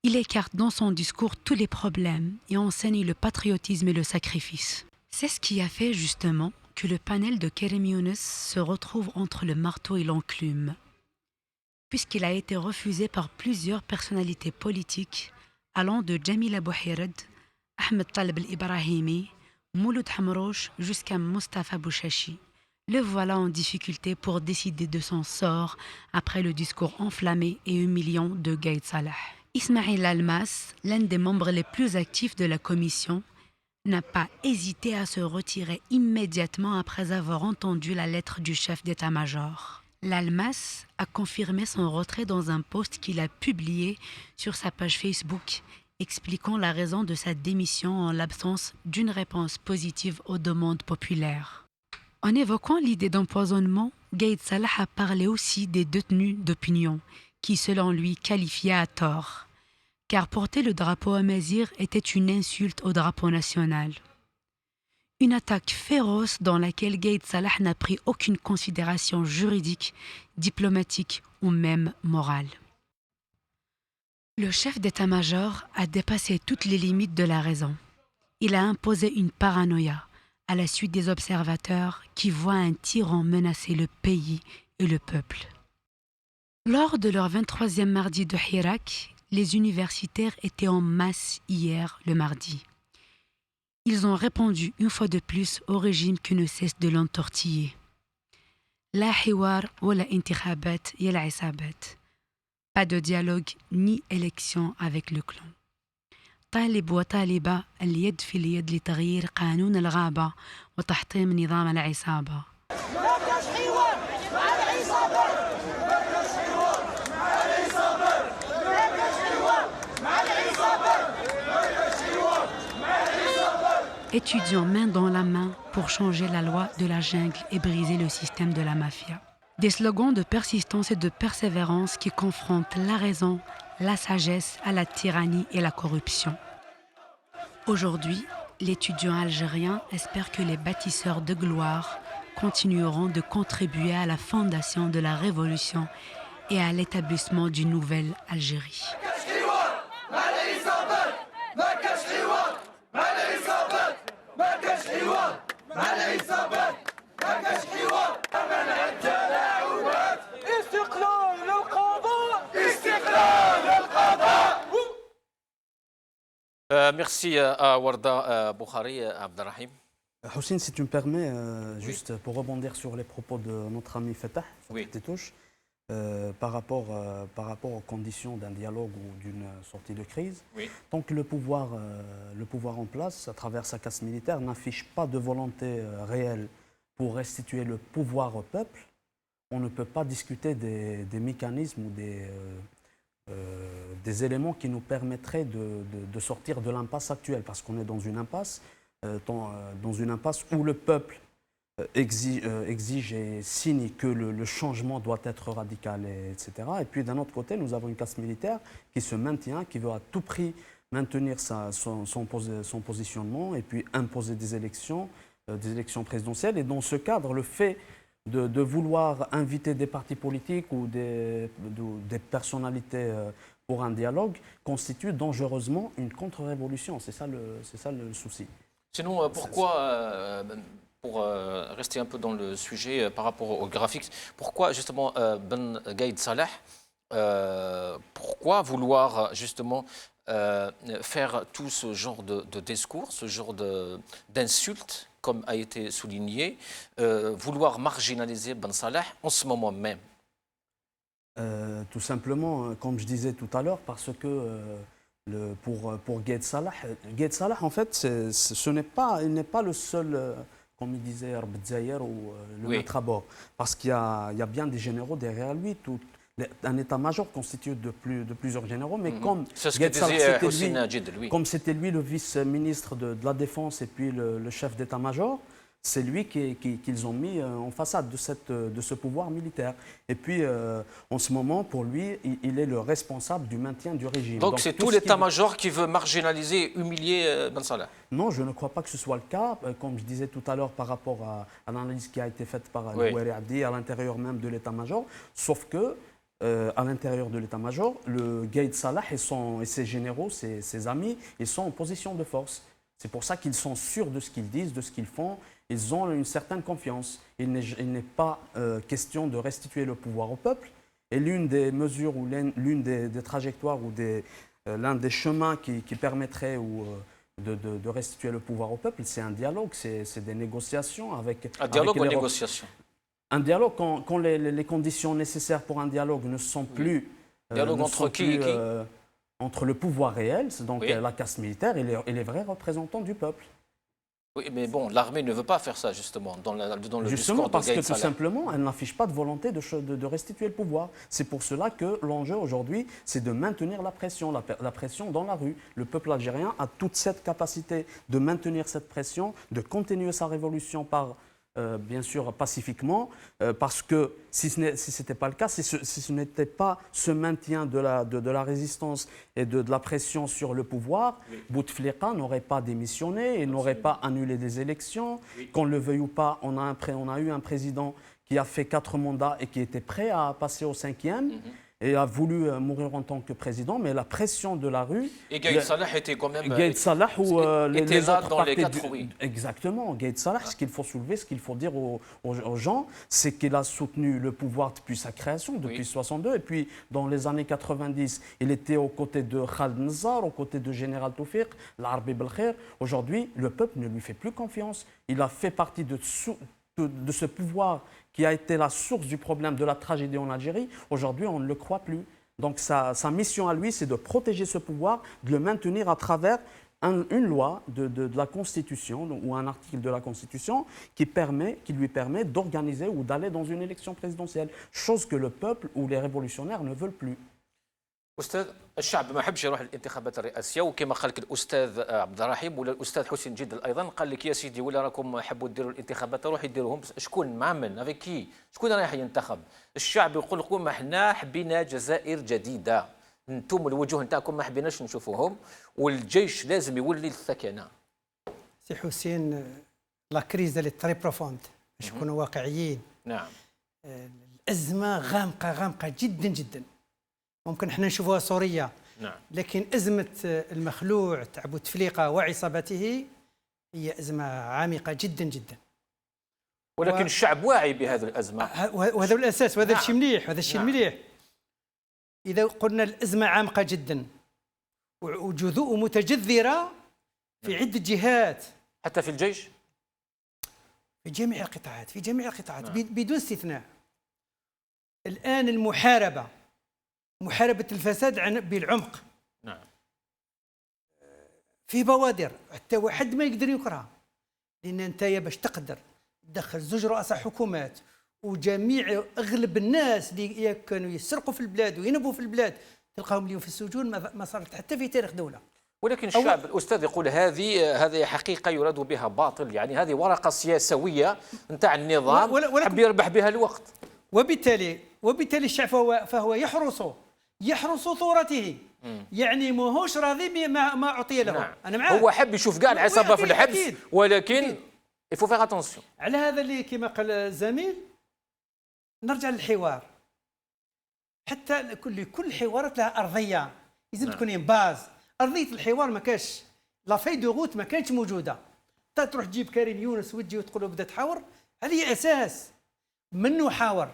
Il écarte dans son discours tous les problèmes et enseigne le patriotisme et le sacrifice. C'est ce qui a fait justement que le panel de Karim Younes se retrouve entre le marteau et l'enclume, puisqu'il a été refusé par plusieurs personnalités politiques allant de Jamil Abouhirad, Ahmed Talib el-Ibrahimi, Mouloud Hamrouch jusqu'à Mustafa Bouchachi. Le voilà en difficulté pour décider de son sort après le discours enflammé et humiliant de Gaïd Salah. Ismail Almas, l'un des membres les plus actifs de la commission, n'a pas hésité à se retirer immédiatement après avoir entendu la lettre du chef d'état-major. L'Almas a confirmé son retrait dans un post qu'il a publié sur sa page Facebook, expliquant la raison de sa démission en l'absence d'une réponse positive aux demandes populaires. En évoquant l'idée d'empoisonnement, Gaïd Salah a parlé aussi des détenus d'opinion, qui selon lui qualifiaient à tort, car porter le drapeau amazigh était une insulte au drapeau national. Une attaque féroce dans laquelle Gaïd Salah n'a pris aucune considération juridique, diplomatique ou même morale. Le chef d'état-major a dépassé toutes les limites de la raison. Il a imposé une paranoïa à la suite des observateurs qui voient un tyran menacer le pays et le peuple. Lors de leur 23e mardi de Hirak, les universitaires étaient en masse hier, le mardi. Ils ont répondu une fois de plus au régime qui ne cesse de l'entortiller. La hiwar ou la intikhabat ya la isabat. Pas de dialogue ni élection avec le clan. طالب وطالبة اليد في اليد لتغيير قانون الغابة وتحطيم نظام العصابة. Étudiants main dans la main pour changer la loi de la jungle et briser le système de la mafia. Des slogans de persistance et de persévérance qui confrontent la raison, la sagesse à la tyrannie et la corruption. Aujourd'hui, l'étudiant algérien espère que les bâtisseurs de gloire continueront de contribuer à la fondation de la révolution et à l'établissement d'une nouvelle Algérie. Merci à Warda Boukhari, Abdelrahim. Houssine, si tu me permets, juste pour rebondir sur les propos de notre ami Fatah, Tétouche, par rapport aux conditions d'un dialogue ou d'une sortie de crise, tant que le pouvoir en place, à travers sa caste militaire, n'affiche pas de volonté réelle pour restituer le pouvoir au peuple, on ne peut pas discuter des mécanismes ou des éléments qui nous permettraient de sortir de l'impasse actuelle, parce qu'on est dans une impasse où le peuple exige et signe que le changement doit être radical, etc. Et puis d'un autre côté, nous avons une caste militaire qui se maintient, qui veut à tout prix maintenir son positionnement et puis imposer des élections présidentielles. Et dans ce cadre, le fait de vouloir inviter des partis politiques ou des personnalités pour un dialogue constitue dangereusement une contre-révolution. C'est ça le souci. Sinon, pourquoi, pour rester un peu dans le sujet par rapport au graphique, pourquoi justement Ben Gaïd Salah, pourquoi vouloir justement faire tout ce genre de discours, ce genre d'insultes, comme a été souligné, vouloir marginaliser Ben Salah en ce moment même? Tout simplement, comme je disais tout à l'heure, parce que pour Gaïd Salah, en fait, il n'est pas le seul, comme il disait Arbet Zayer ou le maître à bord, parce qu'il y a bien des généraux derrière lui. un état-major constitué de plusieurs généraux, mais comme C'est ce que Gaïd Salah, disait Houssine Djidl, oui. comme c'était lui le vice-ministre de la Défense et puis le chef d'état-major, c'est lui qu'ils ont mis en façade de ce pouvoir militaire. Et puis, en ce moment, pour lui, il est le responsable du maintien du régime. Donc c'est tout l'état-major qui veut marginaliser, humilier Ben Salah? Non, je ne crois pas que ce soit le cas. Comme je disais tout à l'heure par rapport à l'analyse qui a été faite par Louairi Abdi à l'intérieur même de l'état-major, sauf que à l'intérieur de l'état-major, le Gaïd Salah et ses généraux, ses amis, ils sont en position de force. C'est pour ça qu'ils sont sûrs de ce qu'ils disent, de ce qu'ils font. Ils ont une certaine confiance. Il n'est pas question de restituer le pouvoir au peuple. Et l'une des mesures ou l'une des trajectoires ou l'un des chemins qui permettrait de restituer le pouvoir au peuple, c'est un dialogue, c'est des négociations avec... Un dialogue ou une négociation? Un dialogue, quand les conditions nécessaires pour un dialogue ne sont plus... Dialogue entre qui et qui? Entre le pouvoir réel, donc la caste militaire, et les vrais représentants du peuple. Oui, mais bon, l'armée ne veut pas faire ça, justement, dans le justement, discours parce de Gaïd que tout Salah. simplement, elle n'affiche pas de volonté de restituer le pouvoir. C'est pour cela que l'enjeu aujourd'hui, c'est de maintenir la pression dans la rue. Le peuple algérien a toute cette capacité de maintenir cette pression, de continuer sa révolution bien sûr pacifiquement, parce que si ce n'était pas le cas, si ce n'était pas ce maintien de la résistance et de la pression sur le pouvoir, Bouteflika n'aurait pas démissionné, il n'aurait pas annulé des élections. Qu'on le veuille ou pas, on a eu un président qui a fait 4 mandats et qui était prêt à passer au 5e. Et a voulu mourir en tant que président, mais la pression de la rue... Et Gaïd Salah était quand même... Gaïd Salah ou était là dans les 4 rues. Exactement. Gaïd Salah, ce qu'il faut soulever, ce qu'il faut dire aux gens, c'est qu'il a soutenu le pouvoir depuis sa création, depuis 62. Et puis, dans les années 90, il était aux côtés de Khaled Nzar, aux côtés de Général Toufiq, l'Arbi Belkhair. Aujourd'hui, le peuple ne lui fait plus confiance. Il a fait partie de ce pouvoir qui a été la source du problème de la tragédie en Algérie. Aujourd'hui, on ne le croit plus. Donc sa mission à lui, c'est de protéger ce pouvoir, de le maintenir à travers une loi de la Constitution ou un article de la Constitution qui lui permet d'organiser ou d'aller dans une élection présidentielle, chose que le peuple ou les révolutionnaires ne veulent plus. أستاذ الشعب ما حبش يروح للانتخابات الرئاسية وكما قال لك الأستاذ عبد الرحيم ولا الأستاذ حسين جدل أيضا قال لك يا سيدي ولا راكم حبوا ديروا الانتخابات روحوا يديروهم شكون مع من افيك كي شكون رايح ينتخب الشعب يقول لكم احنا حبينا جزائر جديدة انتم الوجوه نتاعكم ما حبيناش نشوفوهم والجيش لازم يولي الثكنة سي حسين لا كريز اللي تري بروفوند باش نكونوا واقعيين. نعم الأزمة غامقة جدا جدا. ممكن احنا نشوفوها سورية، نعم. لكن أزمة المخلوع تاع بوتفليقة وعصابته هي أزمة عميقة جدا جدا. ولكن الشعب واعي بهذه الأزمة وهذا الأساس وهذا نعم. الشيء مليح وهذا الشيء نعم. مليح. إذا قلنا الأزمة عميقة جدا وجذوء متجذرة في عدة جهات حتى في الجيش في جميع القطاعات نعم. بدون استثناء. الآن المحاربة محاربة الفساد بالعمق. نعم. في بوادر حتى واحد ما يقدر يكره، لأن أنت باش تقدر تدخل 2 رؤساء حكومات وجميع أغلب الناس اللي كانوا يسرقوا في البلاد وينبوا في البلاد تلقاهم اليوم في السجون ما صارت حتى في تاريخ دولة. ولكن الشعب الأستاذ يقول هذه حقيقة يراد بها باطل، يعني هذه ورقة سياسوية نتاع النظام حب يربح بها الوقت. وبالتالي الشعب فهو يحرس ثورته، يعني ماهوش راضي بما أعطي له. نعم. أنا معاه. هو حب يشوف كاع العصابة في الحبس أكيد. ولكن il faut faire attention. على هذا اللي كما قال الزميل نرجع للحوار. حتى كل حوارات لها أرضية لازم تكون باز. أرضية الحوار ما كاش لا في دو غوت ما كانتش موجودة. تروح تجيب كريم يونس وتجي وتقول له بدأ تحاور على أساس منو حاور.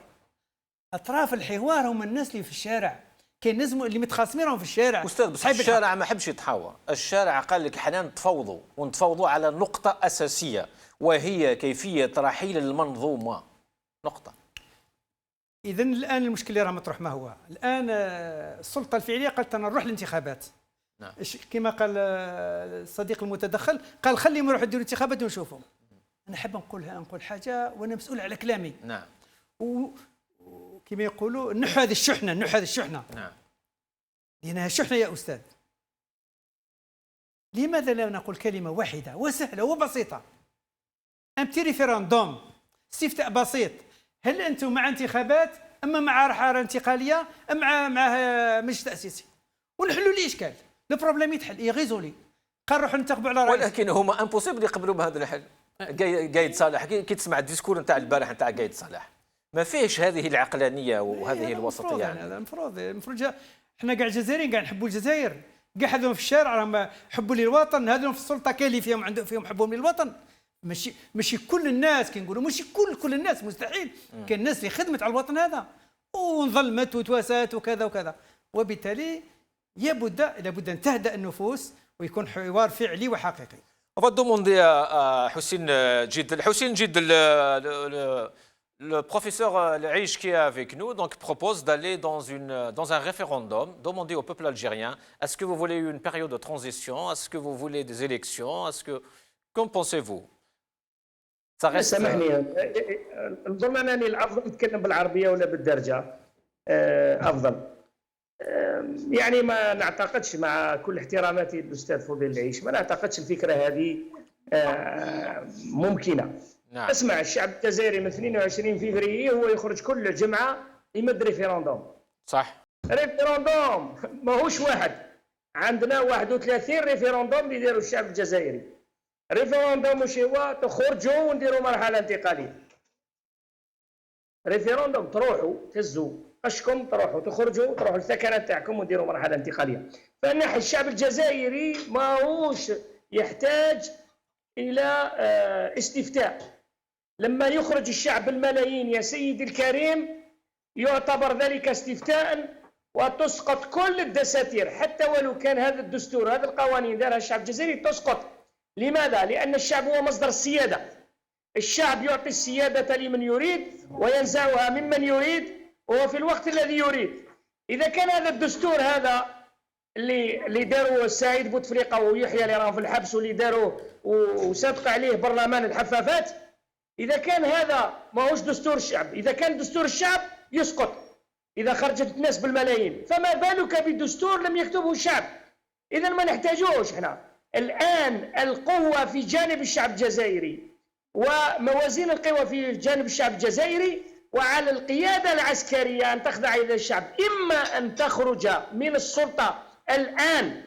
أطراف الحوار هم الناس اللي في الشارع، كاين ناس اللي متخاصمين راهم في الشارع. أستاذ بس الشارع ما حبش يتحاور، الشارع قال لك حنا نتفاوضوا ونتفاوضوا على نقطة أساسية وهي كيفية رحيل المنظومة. نقطة. إذا الآن المشكل اللي راه مطروح ما هو؟ الآن السلطة الفعلية قالت أنا نروح الانتخابات. نعم. كما قال الصديق المتدخل قال خليهم يروحوا يديروا انتخابات ونشوفهم. أنا حاب نقول حاجة وأنا مسؤول على كلامي. نعم. كما يقولوا نحو هذه الشحنه، نحو هذه الشحنه. نعم. لانها شحنه يا استاذ. لماذا لا نقول كلمه واحده وسهله وبسيطه؟ ان بتي ريفيراندوم، استفتاء بسيط. هل انتم مع انتخابات اما مع مرحله انتقاليه ام مع مجلس تاسيسي؟ ونحلوا الاشكال، البروبليم يتحل يغيزولي. قال نروحوا ننتخبوا على رئيس. ولكن هما امبوسيبل يقبلوا بهذا الحل. قايد صالح كي تسمع الديسكور نتاع البارح نتاع قايد صالح ما فيهش هذه العقلانيه وهذه الوسطيه. يعني هذا المفروض احنا كاع الجزائريين كاع نحبوا الجزائر، كاع هذوما في الشارع راهم حبوا للوطن، هذوما في السلطه كاين اللي فيهم حبهم للوطن. ماشي كل الناس كي نقولوا، ماشي كل الناس، مستحيل. كاين الناس اللي خدمت على الوطن هذا وانظلمت وتواسات وكذا وكذا، وبالتالي لابد ان تهدأ النفوس ويكون حوار فعلي وحقيقي. On va demander à Houssine Djid. Houssine Djid, le professeur Laïch qui est avec nous, donc propose d'aller dans un référendum, demander au peuple algérien, est-ce que vous voulez une période de transition, est-ce que vous voulez des élections, qu'en pensez-vous? Ça reste... سامحني، نظن انني الافضل نتكلم بالعربيه ولا بالدارجه افضل. يعني ما نعتقدش، مع كل احتراماتي للاستاذ فضيل العيش، ما نعتقدش الفكره هذه ممكنه. نعم. اسمع، الشعب الجزائري من 22 فبراير هو يخرج كل جمعه يمد ريفيراندوم. صح. ريفيراندوم ماهوش واحد، عندنا 31 ريفيراندوم اللي يديروا الشعب الجزائري. ريفيراندوم واش هو؟ تخرجوا ونديروا مرحله انتقاليه. ريفيراندوم تروحوا تهزوا قشكم، تروحوا تخرجوا، تروحوا الثكنه تاعكم ونديروا مرحله انتقاليه. فنحن الشعب الجزائري ماهوش يحتاج الى استفتاء. لما يخرج الشعب بالملايين يا سيدي الكريم يعتبر ذلك استفتاء وتسقط كل الدساتير، حتى ولو كان هذا الدستور، هذه القوانين دارها الشعب الجزائري تسقط. لماذا؟ لأن الشعب هو مصدر السيادة. الشعب يعطي السيادة لمن يريد وينزعها ممن يريد وهو في الوقت الذي يريد. إذا كان هذا الدستور هذا اللي داروه السعيد بوتفليقة ويحيى اللي راهم في الحبس واللي داروه وصدق عليه برلمان الحفافات، إذا كان هذا ماهوش دستور الشعب، إذا كان دستور الشعب يسقط إذا خرجت الناس بالملايين، فما بالك بدستور لم يكتبه الشعب؟ إذا ما نحتاجوش احنا. الآن القوة في جانب الشعب الجزائري وموازين القوى في جانب الشعب الجزائري، وعلى القيادة العسكرية أن تخضع إلى الشعب، إما أن تخرج من السلطة الآن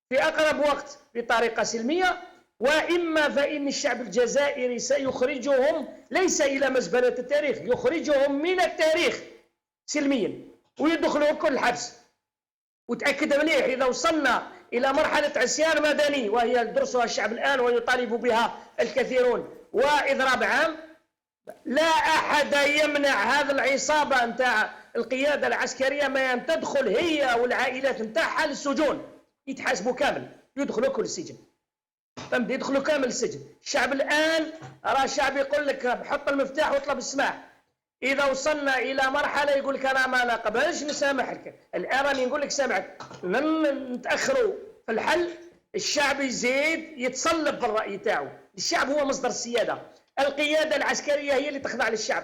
في أقرب وقت بطريقة سلمية، وإما فإن الشعب الجزائري سيخرجهم ليس إلى مزبلة التاريخ، يخرجهم من التاريخ سلميا ويدخلوا كل الحبس. وتأكد مليح إذا وصلنا إلى مرحلة عصيان مدني وهي يدرسها الشعب الآن ويطالب بها الكثيرون وإضراب عام، لا أحد يمنع هذه العصابة نتاع القيادة العسكرية ما أن تدخل هي والعائلات نتاعها للسجون، يتحاسبوا كامل، يدخلوا كل السجن. فهمت؟ يدخلوا كامل السجن. الشعب الآن راه الشعب يقول لك حط المفتاح واطلب السماح. إذا وصلنا إلى مرحلة يقول لك أنا ما نقبلش نسامحك، الآن راني نقول لك سامحك، لن نتأخروا في الحل. الشعب يزيد يتصلب في الرأي تاعو. الشعب هو مصدر السيادة، القيادة العسكرية هي اللي تخضع للشعب.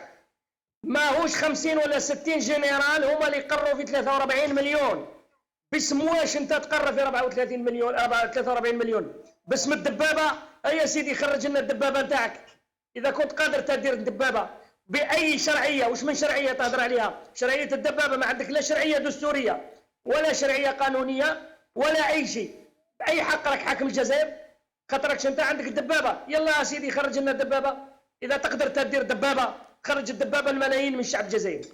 ما هوش 50 ولا 60 جنرال هما اللي يقروا في 43 مليون. باسم واش انت تقرر في 34 مليون 43 مليون؟ باسم الدبابة؟ يا سيدي خرج لنا الدبابة نتاعك. إذا كنت قادر تدير الدبابة بأي شرعية، وش من شرعية تهضر عليها؟ شرعية الدبابة ما عندك لا شرعية دستورية ولا شرعية قانونية ولا أي شيء. بأي حق راك حاكم الجزائر؟ خاطركش أنت عندك الدبابة. يلا يا سيدي خرج لنا الدبابة. إذا تقدر تدير دبابة خرج الدبابة الملايين من الشعب الجزائري.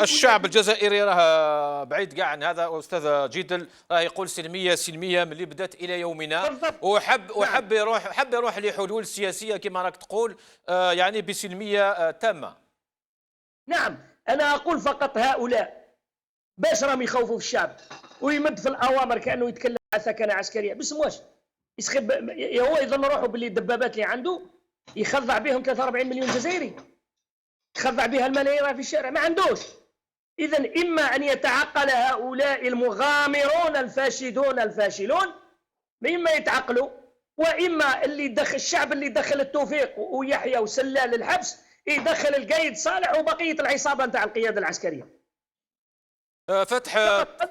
الشعب الجزائري راه بعيد كاع عن هذا. استاذ جيدل راه يقول سلميه سلميه من اللي بدات الى يومنا، وحب يروح لحلول سياسيه كما راك تقول، يعني بسلميه تامه. نعم، انا اقول فقط هؤلاء باش راهم يخوفوا في الشعب ويمد في الاوامر كانه يتكلم على ثكنه عسكريه. باسم واش؟ هو يظن روحه باللي الدبابات اللي عنده يخضع بهم 43 مليون جزائري، يخضع بها الملايين في الشارع، ما عندوش. إذا إما أن يتعقل هؤلاء المغامرون الفاشدون الفاشلون، إما يتعقلوا، وإما اللي دخل الشعب اللي دخل التوفيق ويحيى وسلال الحبس يدخل القايد صالح وبقيه العصابه نتاع القياده العسكريه. فتح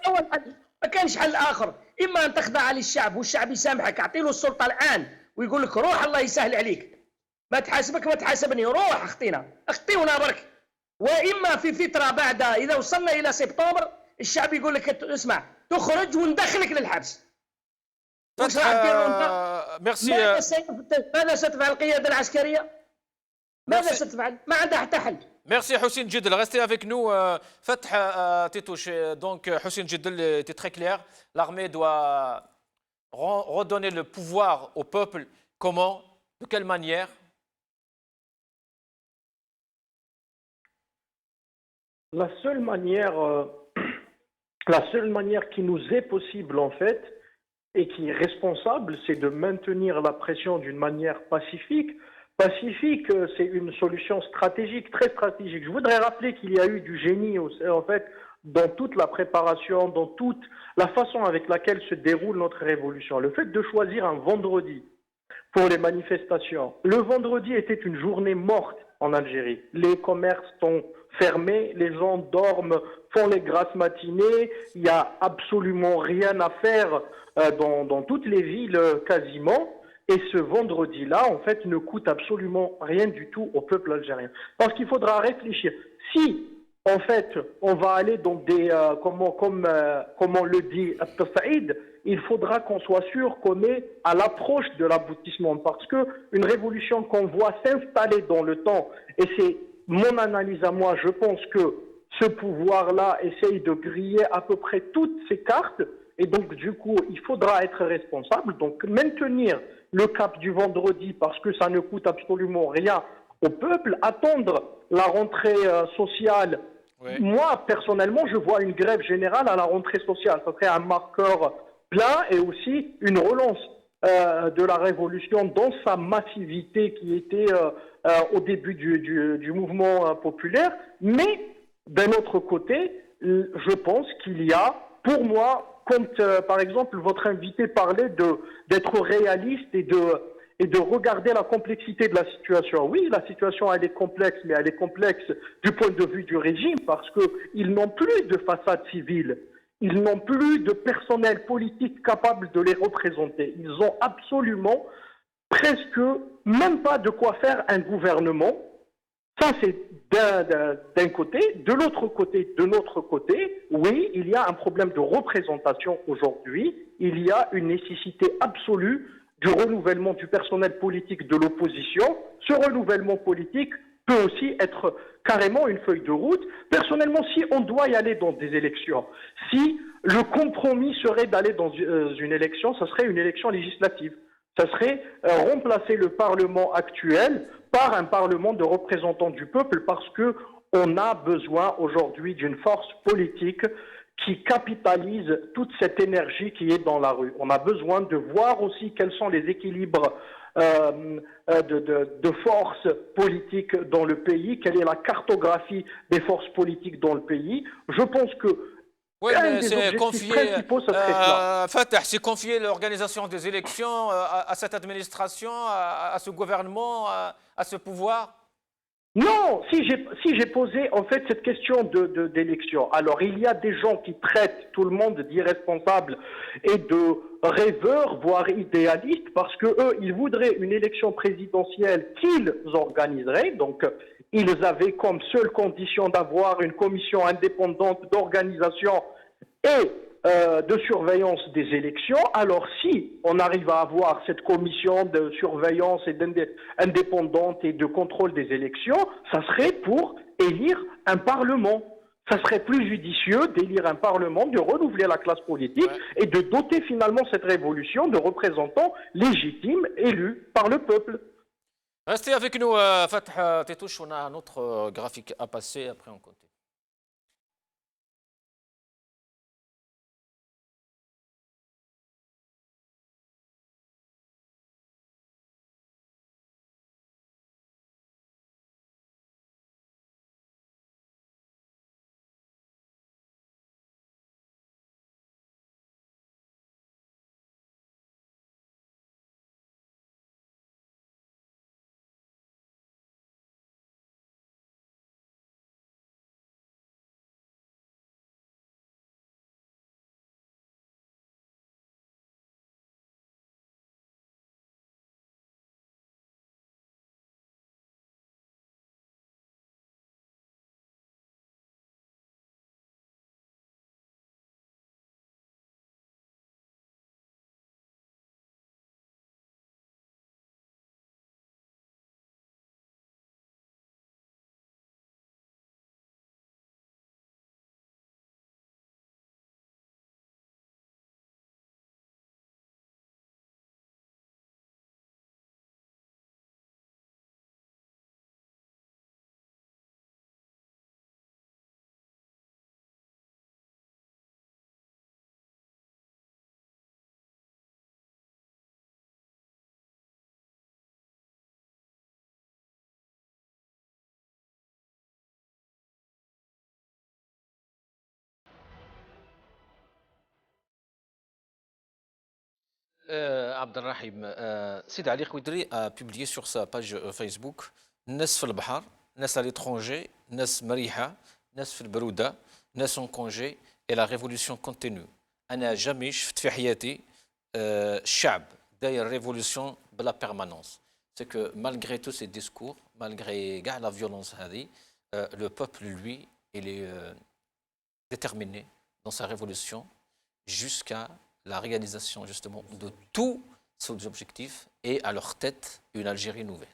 اول حل، ما كانش حل اخر. اما ان تخضع للشعب والشعب يسامحك، اعطي له السلطه الان ويقول لك روح الله يسهل عليك، ما تحاسبك ما تحاسبني، روح اخطيونا برك. واما في فتره بعد اذا وصلنا الى سبتمبر الشعب يقول لك اسمع تخرج وندخلك للحبس. وش راح دير انت؟ ميرسي. ماذا ستفعل القياده العسكريه؟ ماذا ستفعل؟ ما عندها حتى حل. Merci Houssine Djedel. Restez avec nous. Fath Tétouche. Donc Houssine Djedel était très clair. L'armée doit redonner le pouvoir au peuple. Comment? De quelle manière? La seule manière qui nous est possible en fait et qui est responsable, c'est de maintenir la pression d'une manière pacifique. Pacifique, c'est une solution stratégique, très stratégique. Je voudrais rappeler qu'il y a eu du génie en fait dans toute la préparation, dans toute la façon avec laquelle se déroule notre révolution. Le fait de choisir un vendredi pour les manifestations. Le vendredi était une journée morte en Algérie. Les commerces sont fermés, les gens dorment, font les grasses matinées, il n'y a absolument rien à faire dans toutes les villes quasiment. Et ce vendredi-là, en fait, ne coûte absolument rien du tout au peuple algérien. Parce qu'il faudra réfléchir. Si, en fait, on va aller dans des, comme on le dit, il faudra qu'on soit sûr qu'on est à l'approche de l'aboutissement. Parce qu'une révolution qu'on voit s'installer dans le temps, et c'est mon analyse à moi, je pense que ce pouvoir-là essaye de griller à peu près toutes ses cartes. Et donc, du coup, il faudra être responsable. Donc, maintenir le cap du vendredi parce que ça ne coûte absolument rien au peuple. Attendre la rentrée sociale. Oui. Moi, personnellement, je vois une grève générale à la rentrée sociale. Ça serait un marqueur plein et aussi une relance de la révolution dans sa massivité qui était au début du mouvement populaire. Mais, d'un autre côté, je pense qu'il y a, pour moi, quand, par exemple, votre invité parlait d'être réaliste et de regarder la complexité de la situation. Oui, la situation, elle est complexe, mais elle est complexe du point de vue du régime parce qu'ils n'ont plus de façade civile. Ils n'ont plus de personnel politique capable de les représenter. Ils ont absolument presque même pas de quoi faire un gouvernement. Ça, c'est d'un côté. De l'autre côté, de notre côté, oui, il y a un problème de représentation aujourd'hui. Il y a une nécessité absolue du renouvellement du personnel politique de l'opposition. Ce renouvellement politique peut aussi être carrément une feuille de route. Personnellement, si on doit y aller dans des élections, si le compromis serait d'aller dans une élection, ça serait une élection législative. Ça serait remplacer le Parlement actuel par un Parlement de représentants du peuple parce qu'on a besoin aujourd'hui d'une force politique qui capitalise toute cette énergie qui est dans la rue. On a besoin de voir aussi quels sont les équilibres de forces politiques dans le pays, quelle est la cartographie des forces politiques dans le pays. Je pense que oui, mais c'est confié, Fatah, c'est confier l'organisation des élections à cette administration, à ce gouvernement, à ce pouvoir? Non, si j'ai posé en fait cette question d'élection, alors il y a des gens qui traitent tout le monde d'irresponsable et de rêveurs, voire idéalistes, parce que eux, ils voudraient une élection présidentielle qu'ils organiseraient, donc ils avaient comme seule condition d'avoir une commission indépendante d'organisation et de surveillance des élections. Alors si on arrive à avoir cette commission de surveillance et indépendante et de contrôle des élections, ça serait pour élire un parlement. Ça serait plus judicieux d'élire un parlement, de renouveler la classe politique et de doter finalement cette révolution de représentants légitimes élus par le peuple. Restez avec nous, Fath Tétouche, on a un autre graphique à passer, après on continue. Abdelrahim, Sidi Ali Khouidri a publié sur sa page Facebook Nas fil Bahar, Nas à l'étranger, Nas Mariha, Nas fil Barouda, Nas en congé et la révolution continue. أنا jamais شفت في حياتي شعب داير révolution بلا permanence. C'est que malgré tous ces discours, malgré la violence, le peuple, lui, il est déterminé dans sa révolution jusqu'à la réalisation justement de tous ses objectifs et à leur tête une Algérie nouvelle.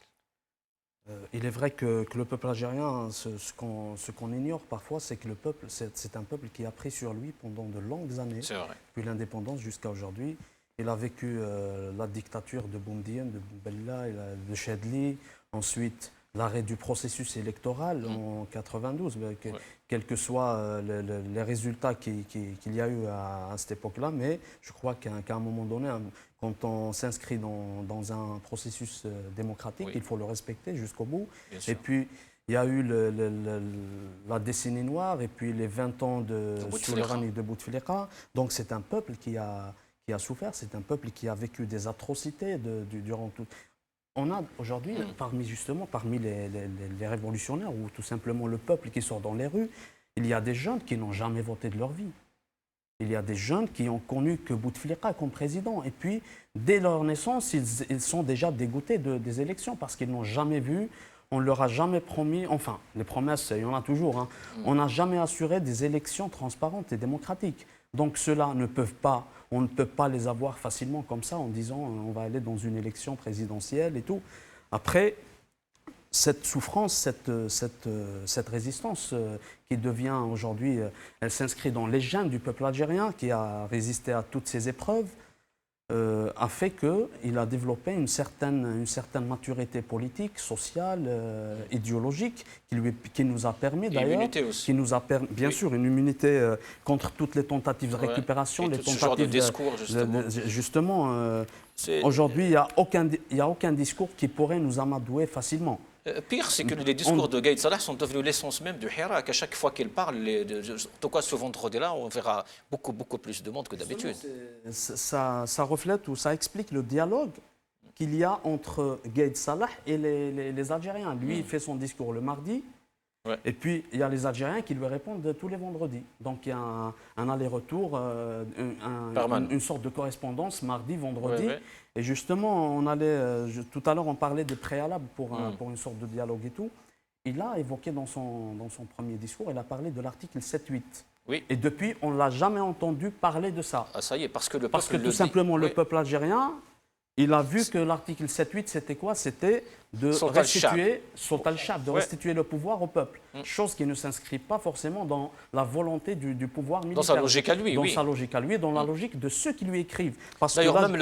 Il est vrai que le peuple algérien, ce qu'on ignore parfois, c'est que le peuple, c'est un peuple qui a pris sur lui pendant de longues années, depuis l'indépendance jusqu'à aujourd'hui. Il a vécu la dictature de Boumediene, de Boubella, de Chadli, ensuite l'arrêt du processus électoral en 92, quels que soient les résultats qu'il y a eu à cette époque-là. Mais je crois qu'à un moment donné, quand on s'inscrit dans un processus démocratique, il faut le respecter jusqu'au bout. Et puis, il y a eu la décennie noire et puis les 20 ans sous le règne de Bouteflika. Donc c'est un peuple qui a souffert, c'est un peuple qui a vécu des atrocités durant tout. On a aujourd'hui, parmi les révolutionnaires ou tout simplement le peuple qui sort dans les rues, il y a des jeunes qui n'ont jamais voté de leur vie. Il y a des jeunes qui ont connu que Bouteflika comme président. Et puis, dès leur naissance, ils sont déjà dégoûtés des élections parce qu'ils n'ont jamais vu, on ne leur a jamais promis, enfin, les promesses, il y en a toujours, hein, on n'a jamais assuré des élections transparentes et démocratiques. Donc ceux-là on ne peut pas les avoir facilement comme ça en disant on va aller dans une élection présidentielle et tout. Après, cette souffrance, cette résistance qui devient aujourd'hui, elle s'inscrit dans les gènes du peuple algérien qui a résisté à toutes ces épreuves, a fait qu'il a développé une certaine maturité politique, sociale, idéologique, qui nous a permis d'ailleurs, qui nous a permis, bien sûr, une immunité contre toutes les tentatives de récupération, les tentatives genre de discours, justement. Aujourd'hui, il n'y a aucun discours qui pourrait nous amadouer facilement. Pire, c'est que les discours de Gaïd Salah sont devenus l'essence même du Hirak. À chaque fois qu'il parle, en tout cas ce vendredi-là, on verra beaucoup plus de monde que d'habitude. Ça reflète ou ça explique le dialogue qu'il y a entre Gaïd Salah et les Algériens. Lui, il fait son discours le mardi. Ouais. Et puis, il y a les Algériens qui lui répondent tous les vendredis. Donc, il y a un aller-retour, une sorte de correspondance mardi, vendredi. Ouais. Et justement, tout à l'heure, on parlait des préalables pour une sorte de dialogue et tout. Il a évoqué dans son premier discours, il a parlé de l'article 7-8. Oui. Et depuis, on ne l'a jamais entendu parler de ça. Ah, ça y est, parce que tout simplement, le peuple algérien, il a vu que l'article 7-8, c'était quoi? C'était de restituer le pouvoir au peuple. Chose qui ne s'inscrit pas forcément dans la volonté du pouvoir militaire. Dans sa logique à lui, dans sa logique à lui, dans la logique de ceux qui lui écrivent. D'ailleurs, même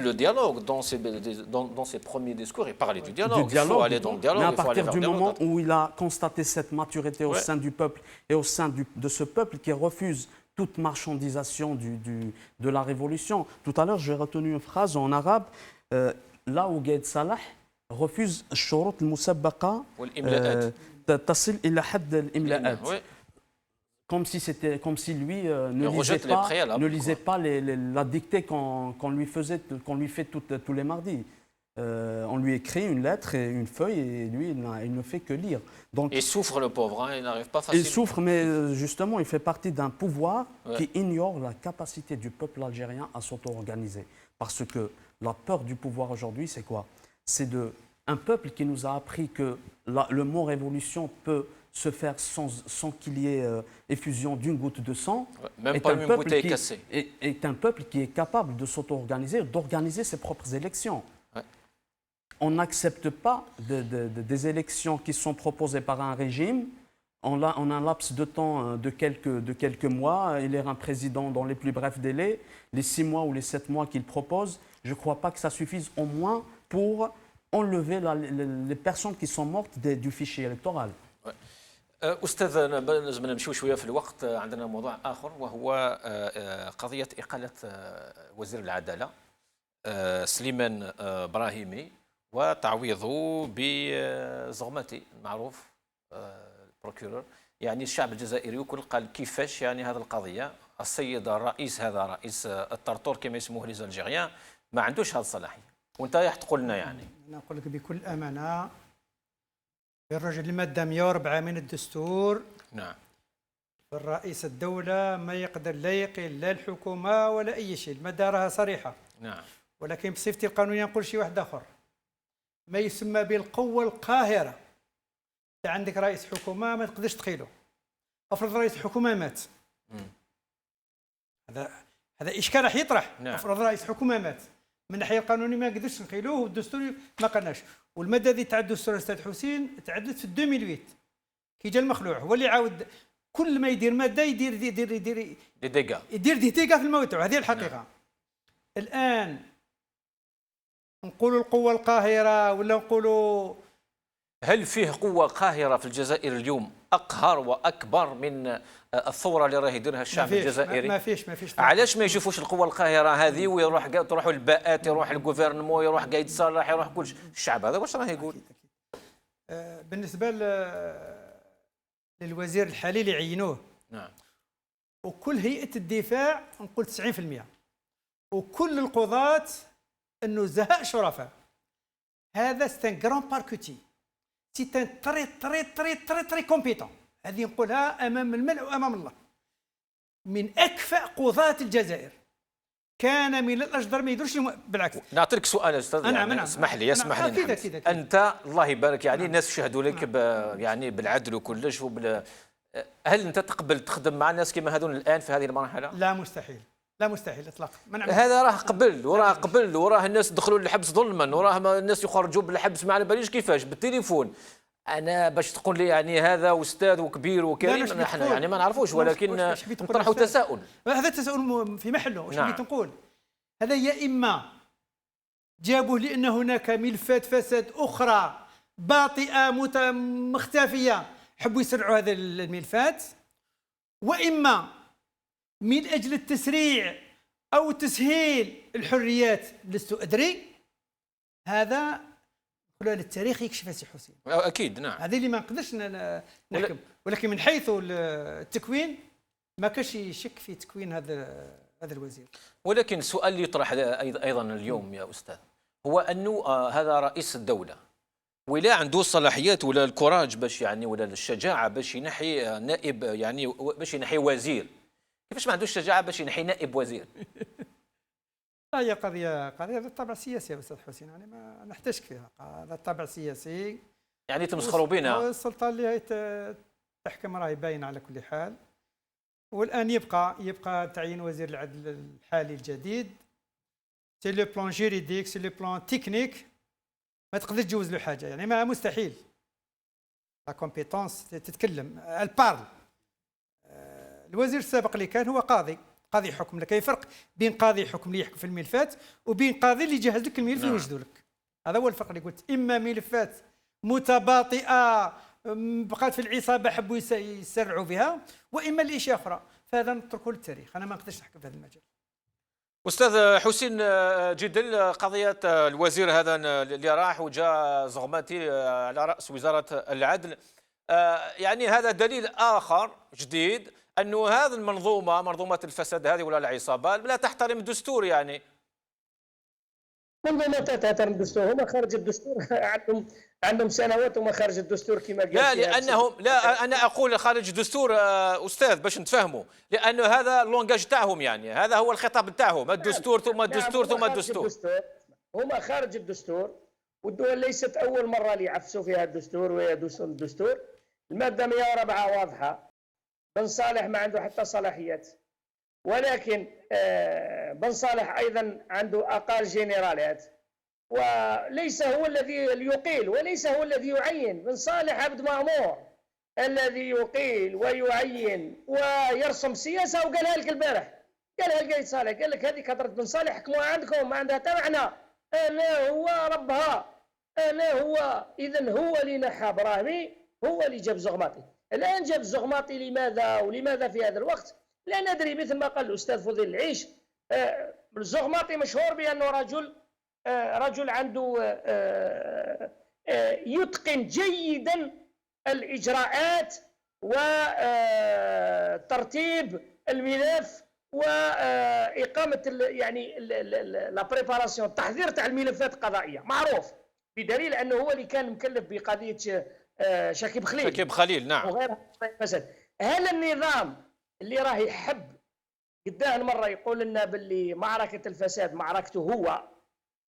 le dialogue, dans ses premiers discours, il parlait du dialogue. Il faut aller dans le dialogue. Mais à partir du moment où il a constaté cette maturité au sein du peuple et au sein de ce peuple qui refuse toute marchandisation de la révolution. Tout à l'heure, j'ai retenu une phrase en arabe, là où Gaïd Salah refuse الشروط المسبقة تصل إلى حد الإملاءات. Comme si lui ne lisait pas la dictée qu'on lui fait tous les mardis. On lui écrit une lettre et une feuille et lui, il ne fait que lire. Donc, il souffre le pauvre, il n'arrive pas facilement. Il souffre, mais justement, il fait partie d'un pouvoir qui ignore la capacité du peuple algérien à s'auto-organiser. Parce que la peur du pouvoir aujourd'hui, c'est quoi? C'est un peuple qui nous a appris que le mot révolution peut se faire sans qu'il y ait effusion d'une goutte de sang. Même pas une bouteille cassée. Est un peuple qui est capable de s'auto-organiser, d'organiser ses propres élections. On n'accepte pas des élections qui sont proposées par un régime. On a un laps de temps de quelques mois. Il est un président dans les plus brefs délais. Les 6 mois ou les 7 mois qu'il propose, je ne crois pas que ça suffise au moins pour enlever les personnes qui sont mortes du fichier électoral. أستاذ لازم نمشيو شوية في الوقت عندنا موضوع آخر وهو قضية إقالة وزير العدالة سليمان براهيمي وتعويضه بزغمتي المعروف البروكورور. يعني الشعب الجزائري الكل قال كيفاش يعني هذه القضية السيد الرئيس هذا رئيس الطرطور كما يسموه لي الجزائريين ما عندوش هذه الصلاحيه، وانت راح تقول لنا يعني. انا نقول لك بكل امانه، الرجل الماده 104 من الدستور، نعم. الرئيس الدوله ما يقدر لا يقيل لا الحكومه ولا اي شيء، الماده راها صريحه. نعم. ولكن بصفتي القانونيه نقول شيء واحد اخر، ما يسمى بالقوه القاهره. انت عندك رئيس حكومه ما تقدرش تخيله. افرض رئيس حكومه مات، هذا اشكال راح يطرح. نعم. افرض رئيس حكومه مات، من الناحيه القانونيه ما نقدرش نخيلوه، والدستور ما قالناش. والماده دي تاع الدستور استاذ حسين تعدلت في 2008 كي جا المخلوع، هو اللي عاود كل ما يدير ماده يدير ديتيكا في الموضوع. هذه الحقيقه. نعم. الان نقولوا القوه القاهره ولا نقولوا، هل فيه قوة قاهرة في الجزائر اليوم أقهر وأكبر من الثورة اللي راه يديرها الشعب الجزائري؟ ما فيش. علاش ما يشوفوش القوة القاهرة هذه تروحوا الباءات، يروح الجوفرنمون، يروح قايد صالح، يروح كل شيء. الشعب هذا واش راه يقول؟ بالنسبة للوزير الحالي اللي عينوه، نعم، وكل هيئة الدفاع نقول 90%، وكل القضاة النزهاء شرفاء، هذا سي غران باركوتي، سي ان تري كومبيتون. هذه نقولها امام الملأ وامام الله، من اكفأ قضاة الجزائر، كان من الاشجر ما يدرش بالعكس. نعطيك سؤال استاذ، يعني اسمح لي أكيد. انت الله يبارك يعني الناس شهدوا لك يعني بالعدل وكلش هل انت تقبل تخدم مع الناس كما هذون الان في هذه المرحله؟ لا مستحيل اطلاقا. هذا راه قبل وراه الناس دخلوا للحبس ظلما، وراه الناس يخرجوا بالحبس ما على باليش كيفاش بالتليفون. انا باش تقول لي يعني هذا استاذ وكبير وكريم، نحن يعني ما نعرفوش، ولكن نطرحوا تساؤل. هذا تساؤل في محله. واش بغيت نقول؟ هذا يا اما جابوه لان هناك ملفات فساد اخرى باطئه مختفيه حبوا يسرعوا هذه الملفات، واما من اجل التسريع او تسهيل الحريات. لست ادري، هذا التاريخ يكشف سي حسين. اكيد نعم، هذه اللي ما نقدرش نحكم. ولكن من حيث التكوين ما كاش شك في تكوين هذا الوزير. ولكن السؤال اللي يطرح ايضا اليوم يا استاذ هو انه هذا رئيس الدوله، ولا عنده الصلاحيات ولا الكوراج باش يعني ولا الشجاعه باش ينحي نائب، يعني باش ينحي وزير؟ كيفاش ما عندوش الشجاعه باش ينحي نائب وزير؟ هي قضيه الطابع السياسي يا استاذ حسين، يعني ما نحتاجك فيها. هذا الطابع السياسي، يعني تمسخروا بنا. السلطه اللي تحكم راهي باينه على كل حال. والان يبقى تعيين وزير العدل الحالي الجديد. سي لو بلان جيريديك، سي لو بلان تكنيك، ما تقدرش تجوز له حاجه، يعني ما مستحيل. لا كومبيتونس تتكلم البارل. الوزير السابق اللي كان هو قاضي حكم. كاين فرق بين قاضي حكم اللي يحكم في الملفات وبين قاضي اللي يجهز لك الملف ويوجدوا لك. هذا هو الفرق اللي قلت. اما ملفات متباطئه بقات في العصابه حبوا يسرعوا بها، واما الاشياء اخرى، فهذا نتركه للتاريخ. انا ما نقدرش نحكم في هذا المجال. استاذ حسين جدل، قضيه الوزير هذا اللي راح وجاء زغماتي على راس وزاره العدل، يعني هذا دليل اخر جديد انه هذه منظومه الفساد هذه ولا العصابات لا تحترم الدستور. يعني منذ متى تحترم الدستور؟ هما خارج الدستور عندهم سنوات وما خارج الدستور كما قال. لا لانهم انا اقول خارج الدستور استاذ باش نتفاهموا، لانه هذا اللونجاج تاعهم، يعني هذا هو الخطاب تاعهم، الدستور ثم الدستور ثم الدستور. هما خارج الدستور، والدول ليست اول مره ليعفسوا فيها الدستور ويدوسون الدستور. الماده 104 واضحه، بن صالح ما عنده حتى صلاحيات، ولكن بن صالح ايضا عنده اقال جنرالات، وليس هو الذي يقيل وليس هو الذي يعين. بن صالح عبد مأمور الذي يقيل ويعين ويرسم سياسه، وقالها لك البارح، قالها لقايد صالح، قال لك هذه كثره بن صالح حكموها عندكم ما عندها حتى معنى. انا هو ربها، انا هو. اذا هو اللي نحى براهمي، هو اللي جاب زغماطي. الان جاب الزغماطي لماذا؟ ولماذا في هذا الوقت؟ لا ندري. مثل ما قال الاستاذ فضيل العيش، الزغماطي مشهور بانه رجل عنده يتقن جيدا الاجراءات وترتيب الملف واقامه يعني لا بريباراسيون، تحضير تاع الملفات القضائيه معروف، بدليل انه هو اللي كان مكلف بقضيه شكيب خليل. شكيب خليل نعم. وغيرها فساد. هل النظام اللي راه يحب قداه المره يقول لنا باللي معركه الفساد معركته هو،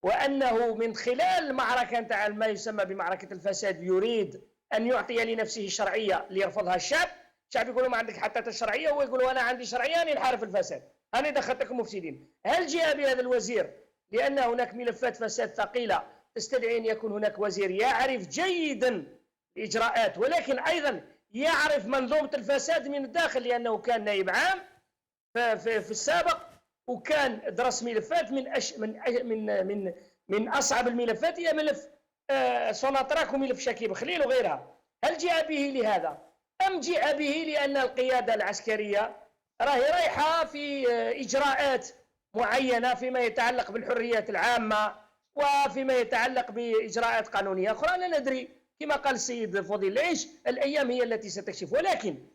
وانه من خلال المعركه نتاع ما يسمى بمعركه الفساد يريد ان يعطي لنفسه شرعيه ليرفضها الشعب؟ الشعب يقولوا ما عندك حتى الشرعيه، وهو يقول انا عندي شرعيه اني نحارب الفساد، انا دخلتكم مفسدين. هل جاء بهذا الوزير لان هناك ملفات فساد ثقيله تستدعي ان يكون هناك وزير يعرف جيدا الاجراءات، ولكن ايضا يعرف منظومه الفساد من الداخل، لانه كان نائب عام في السابق، وكان درس ملفات من اصعب الملفات هي ملف سوناتراك وملف شكيب خليل وغيرها. هل جاء به لهذا ام جاء به لان القياده العسكريه راهي رايحه في اجراءات معينه فيما يتعلق بالحريات العامه وفيما يتعلق باجراءات قانونيه اخرى؟ لا ندري، كما قال السيد فضيل العيش الايام هي التي ستكشف. ولكن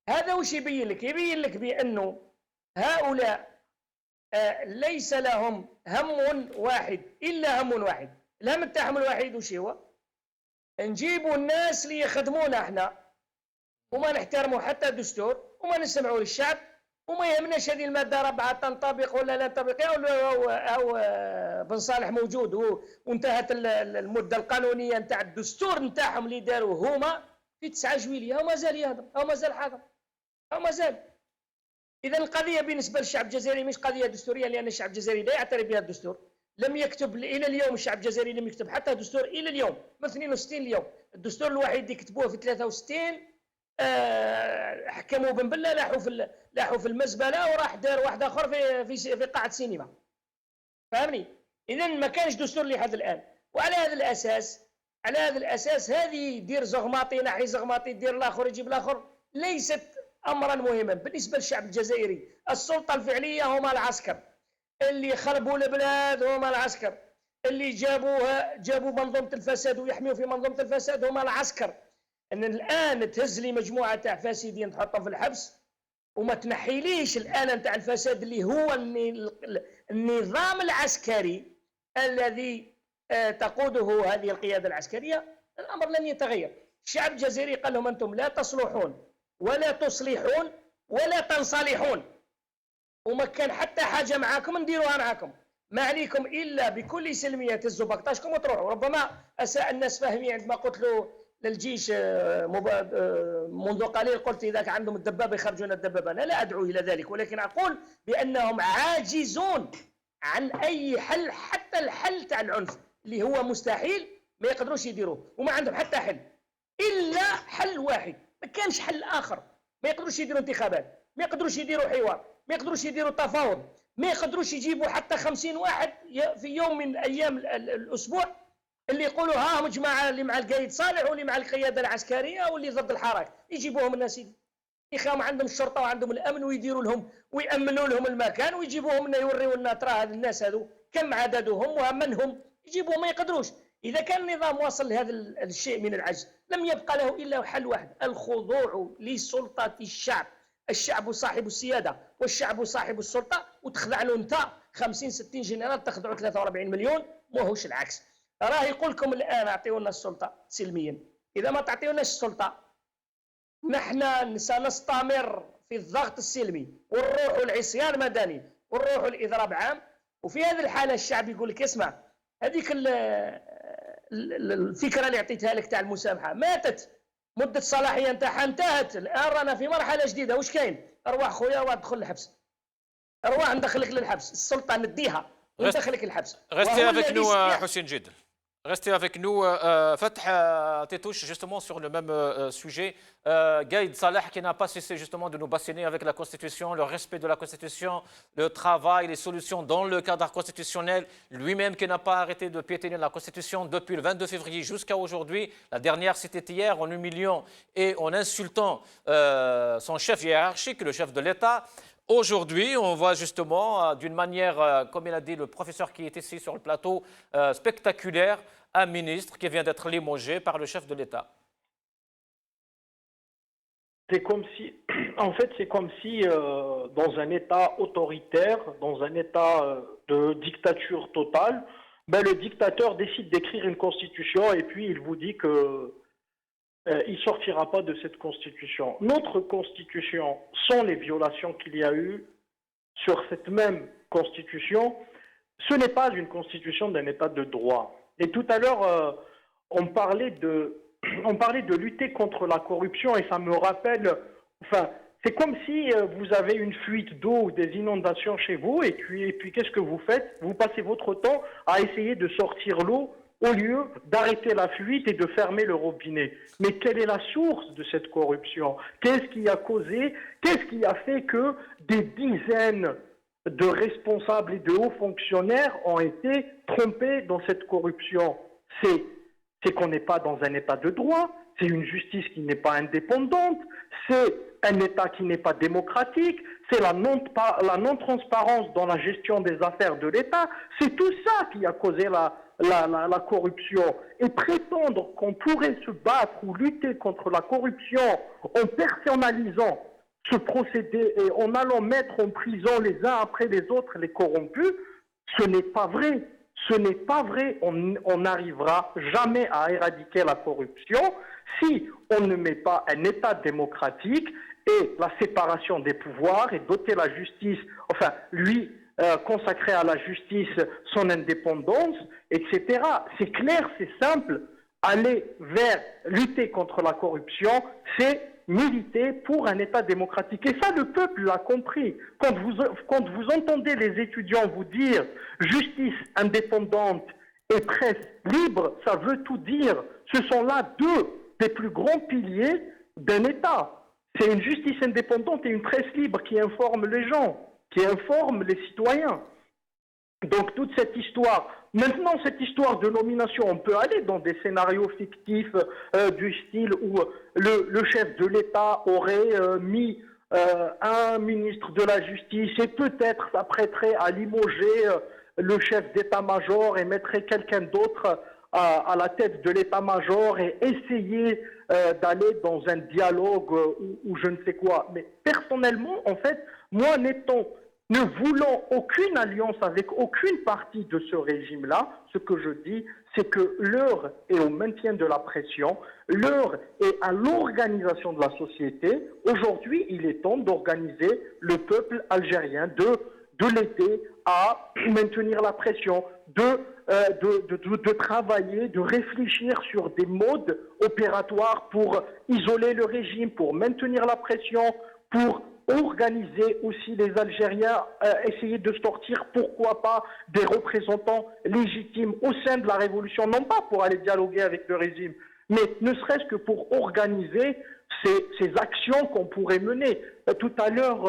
هذا وش يبين لك؟ يبين لك بانه هؤلاء ليس لهم هم واحد الا هم واحد. الهم تاعهم الوحيد وش هو؟ نجيبوا الناس اللي يخدمونا احنا، وما نحترموا حتى الدستور، وما نسمعوا للشعب، وما يهمناش هذه الماده 4 تنطبق ولا لا تنطبق، او بن صالح موجود وانتهت المده القانونيه نتاع الدستور نتاعهم اللي داروه هما في 9 جويلية، هو مازال يهضر، هو مازال حاضر، هو مازال. إذا القضية بالنسبة للشعب الجزائري مش قضية دستورية، لأن الشعب الجزائري لا يعترف بها الدستور. لم يكتب إلى اليوم، الشعب الجزائري لم يكتب حتى دستور إلى اليوم، من 62 اليوم. الدستور الوحيد اللي كتبوه في 63 حكموا بن بلة، لاحوا في المزبلة، وراح دار واحد آخر في قاعة سينما. فهمني؟ إذا ما كانش دستور لحد الآن. وعلى هذا الأساس هذه دير زغماطي نحي زغماطي، دير الآخر يجيب الآخر، ليست امرا مهما بالنسبه للشعب الجزائري. السلطه الفعليه هما العسكر، اللي خربوا البلاد هما العسكر، اللي جابوا منظومه الفساد ويحميوا في منظومه الفساد هما العسكر. ان الان تهز لي مجموعه تاع فاسدين تحطهم في الحبس، وما تنحيليش الان تاع الفساد اللي هو النظام العسكري الذي تقوده هذه القياده العسكريه، الامر لن يتغير. الشعب الجزائري قال لهم انتم لا تصلحون ولا تصلحون ولا تنصلحون، وما كان حتى حاجه معاكم نديروها معاكم، ما عليكم الا بكل سلميه تهزوا بقطاشكم وتروحوا. ربما اساء الناس فهمي عندما قلت له للجيش منذ قليل، قلت اذا عندهم الدبابه يخرجون الدبابه، انا لا ادعو الى ذلك، ولكن اقول بانهم عاجزون عن اي حل، حتى الحل تاع العنف اللي هو مستحيل ما يقدروش يديروه، وما عندهم حتى حل الا حل واحد، ما كانش حل اخر. ما يقدروش يديروا انتخابات، ما يقدروش يديروا حوار، ما يقدروش يديروا تفاوض، ما يقدروش يجيبوا حتى 50 واحد في يوم من ايام الاسبوع اللي يقولوا ها جماعه اللي مع القايد صالح واللي مع القياده العسكريه واللي ضد الحراك، يجيبوهم الناس يخام عندهم الشرطه وعندهم الامن ويديروا لهم ويامنوا لهم المكان ويجيبوهم لنا يوريوا لنا ترى هذ الناس هذو كم عددهم ومن هم، يجيبوهم. ما يقدروش. اذا كان النظام واصل لهذا الشيء من العجز لم يبقى له الا حل واحد: الخضوع لسلطه الشعب. الشعب صاحب السياده والشعب صاحب السلطه، وتخضع له انت 50 60 جنرال تخضعوا 43 مليون، ماهوش العكس. راه يقول لكم الان اعطيونا السلطه سلميا، اذا ما تعطيوناش السلطه نحن سنستمر في الضغط السلمي ونروح العصيان مدني ونروح الاضراب عام. وفي هذه الحاله الشعب يقول لك اسمع، هذيك الفكره اللي عطيتها لك تاع المسامحه ماتت، مده الصلاحيه نتاعها انتهت، الان رانا في مرحله جديده. واش كاين؟ ارواح خويا وادخل الحبس، ارواح ندخلك للحبس، السلطه نديها وندخلك الحبس. Restez avec nous, Houssine Djid. Restez avec nous. Fatah Tétouche, justement sur le même sujet. Gaïd Salah qui n'a pas cessé justement de nous bassiner avec la Constitution, le respect de la Constitution, le travail, les solutions dans le cadre constitutionnel. Lui-même qui n'a pas arrêté de piétiner la Constitution depuis le 22 février jusqu'à aujourd'hui. La dernière, c'était hier, en humiliant et en insultant son chef hiérarchique, le chef de l'État. Aujourd'hui, on voit justement, d'une manière, comme il a dit le professeur qui est ici sur le plateau, spectaculaire, un ministre qui vient d'être limogé par le chef de l'État. C'est comme si en fait, c'est comme si dans un État autoritaire, dans un État de dictature totale, ben, le dictateur décide d'écrire une constitution et puis il vous dit que il ne sortira pas de cette constitution. Notre constitution, sans les violations qu'il y a eu sur cette même constitution, ce n'est pas une constitution d'un État de droit. Et tout à l'heure, on parlait de lutter contre la corruption et ça me rappelle, enfin, c'est comme si vous avez une fuite d'eau ou des inondations chez vous et puis qu'est-ce que vous faites? Vous passez votre temps à essayer de sortir l'eau au lieu d'arrêter la fuite et de fermer le robinet. Mais quelle est la source de cette corruption? Qu'est-ce qui a causé? Qu'est-ce qui a fait que des dizaines de responsables et de hauts fonctionnaires ont été trompés dans cette corruption? C'est qu'on n'est pas dans un État de droit, c'est une justice qui n'est pas indépendante, c'est un État qui n'est pas démocratique, c'est la non-transparence dans la gestion des affaires de l'État. C'est tout ça qui a causé la corruption. Et prétendre qu'on pourrait se battre ou lutter contre la corruption en personnalisant ce procédé et en allant mettre en prison les uns après les autres les corrompus, ce n'est pas vrai. Ce n'est pas vrai, on n'arrivera jamais à éradiquer la corruption si on ne met pas un État démocratique et la séparation des pouvoirs et doter la justice, enfin lui consacrer à la justice son indépendance, etc. C'est clair, c'est simple, aller vers lutter contre la corruption, c'est militer pour un État démocratique. Et ça, le peuple l'a compris. Quand vous entendez les étudiants vous dire justice indépendante et presse libre, ça veut tout dire. Ce sont là deux des plus grands piliers d'un État. C'est une justice indépendante et une presse libre qui informent les gens, qui informent les citoyens. Donc toute cette histoire, maintenant cette histoire de nomination, on peut aller dans des scénarios fictifs du style où le chef de l'État aurait mis un ministre de la Justice et peut-être s'apprêterait à limoger le chef d'état-major et mettrait quelqu'un d'autre à la tête de l'état-major et essayer d'aller dans un dialogue ou je ne sais quoi. Mais personnellement, en fait, moi ne voulant aucune alliance avec aucune partie de ce régime-là, ce que je dis, c'est que l'heure est au maintien de la pression, l'heure est à l'organisation de la société. Aujourd'hui, il est temps d'organiser le peuple algérien, de l'aider à maintenir la pression, de travailler, de réfléchir sur des modes opératoires pour isoler le régime, pour maintenir la pression, pour organiser aussi les Algériens, essayer de sortir, pourquoi pas, des représentants légitimes au sein de la révolution, non pas pour aller dialoguer avec le régime, mais ne serait-ce que pour organiser ces actions qu'on pourrait mener. Tout à l'heure,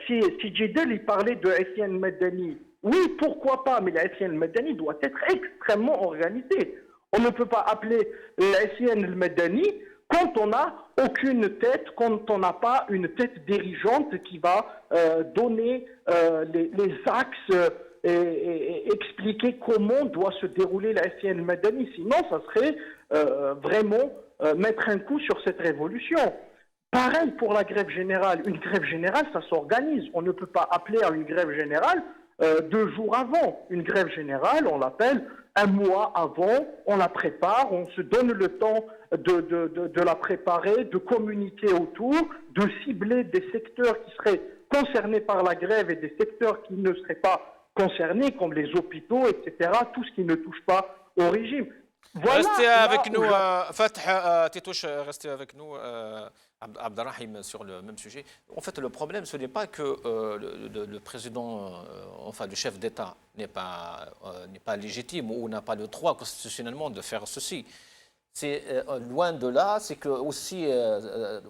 si Djedel, il parlait de SN Medani. Oui, pourquoi pas, mais la SN Medani doit être extrêmement organisée. On ne peut pas appeler la SN Medani quand on n'a aucune tête, quand on n'a pas une tête dirigeante qui va donner les axes et expliquer comment doit se dérouler la SN Medani. Sinon, ça serait vraiment mettre un coup sur cette révolution. Pareil pour la grève générale. Une grève générale, ça s'organise. On ne peut pas appeler à une grève générale 2 jours avant. Une grève générale, on l'appelle 1 mois avant, on la prépare, on se donne le temps de la préparer, de communiquer autour, de cibler des secteurs qui seraient concernés par la grève et des secteurs qui ne seraient pas concernés, comme les hôpitaux, etc., tout ce qui ne touche pas au régime. Voilà, restez avec nous, Fatah Titouche, restez avec nous, Abderrahim, sur le même sujet. En fait, le problème, ce n'est pas que le président, enfin le chef d'État n'est pas légitime ou n'a pas le droit constitutionnellement de faire ceci. C'est loin de là, c'est que aussi,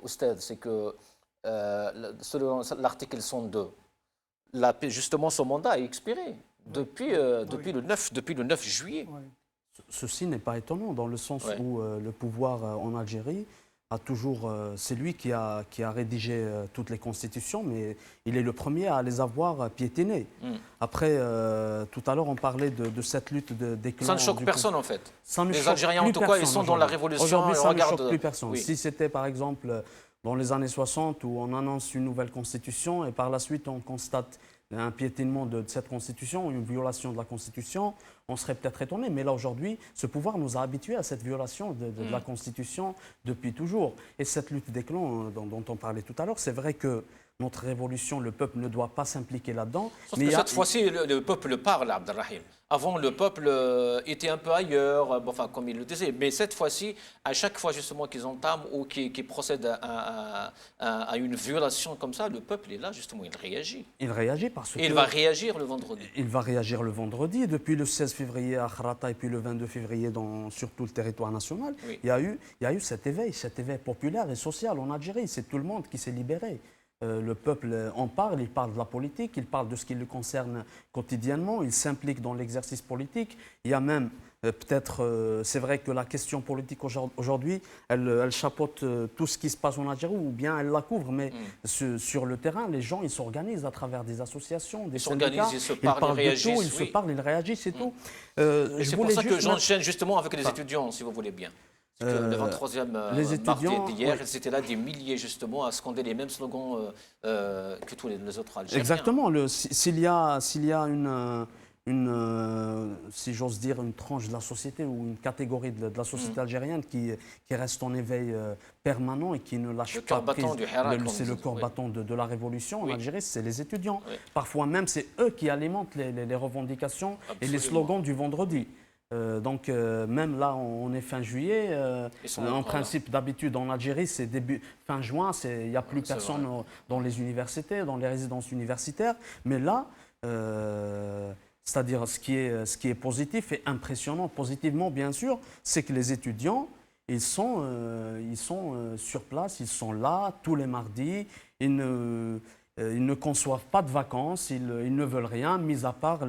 Oustad, c'est que selon l'article 102, justement son mandat est expiré depuis le 9 juillet. Oui. Ceci n'est pas étonnant dans le sens où le pouvoir en Algérie a toujours, c'est lui qui a rédigé toutes les constitutions, mais il est le premier à les avoir piétinées. Après, tout à l'heure, on parlait de cette lutte des clans. Ça ne choque personne en fait. Ça ne les choque Algériens, en tout cas, ils sont dans la révolution. Aujourd'hui, ça ne choque plus personne. personne. Oui. Si c'était par exemple dans les années 60 où on annonce une nouvelle constitution et par la suite on constate un piétinement de cette constitution, une violation de la constitution, on serait peut-être étonné. Mais là aujourd'hui, ce pouvoir nous a habitués à cette violation de la constitution depuis toujours. Et cette lutte des clans dont on parlait tout à l'heure, c'est vrai que notre révolution, le peuple ne doit pas s'impliquer là-dedans. Sauf que cette fois-ci, le peuple parle, Abdelrahim. Avant, le peuple était un peu ailleurs, enfin, comme il le disait. Mais cette fois-ci, à chaque fois justement qu'ils entament ou qu'ils procèdent à une violation comme ça, le peuple est là, justement, il réagit. Il réagit parce que... Et il va réagir le vendredi. Il va réagir le vendredi. Depuis le 16 février à Kharata et puis le 22 février sur tout le territoire national, oui. il y a eu cet éveil populaire et social en Algérie. C'est tout le monde qui s'est libéré. Le peuple en parle, il parle de la politique, il parle de ce qui le concerne quotidiennement, il s'implique dans l'exercice politique. Il y a même peut-être, c'est vrai que la question politique aujourd'hui, elle chapeaute tout ce qui se passe en Algérie ou bien elle la couvre, mais sur le terrain, les gens, ils s'organisent à travers des associations, des syndicats. Ils se parlent, ils réagissent. Ils se parlent, ils réagissent, c'est tout. C'est pour ça que j'enchaîne justement avec les étudiants, si vous voulez bien. Le 23e mardi d'hier, ils étaient là des milliers justement à scander les mêmes slogans que tous les autres Algériens. Exactement. S'il y a si j'ose dire, une tranche de la société ou une catégorie de la société algérienne qui reste en éveil permanent et qui ne lâche pas prise, c'est le corps battant de la révolution en Algérie, c'est les étudiants. Parfois même, c'est eux qui alimentent les revendications et les slogans du vendredi. Donc même là, on est fin juillet. En principe, d'habitude, en Algérie, c'est fin juin. Il n'y a plus personne dans les universités, dans les résidences universitaires. Mais là, c'est-à-dire ce qui est positif et impressionnant, positivement bien sûr, c'est que les étudiants, ils sont sur place, ils sont là tous les mardis. Ils ne conçoivent pas de vacances, ils ne veulent rien, mis à part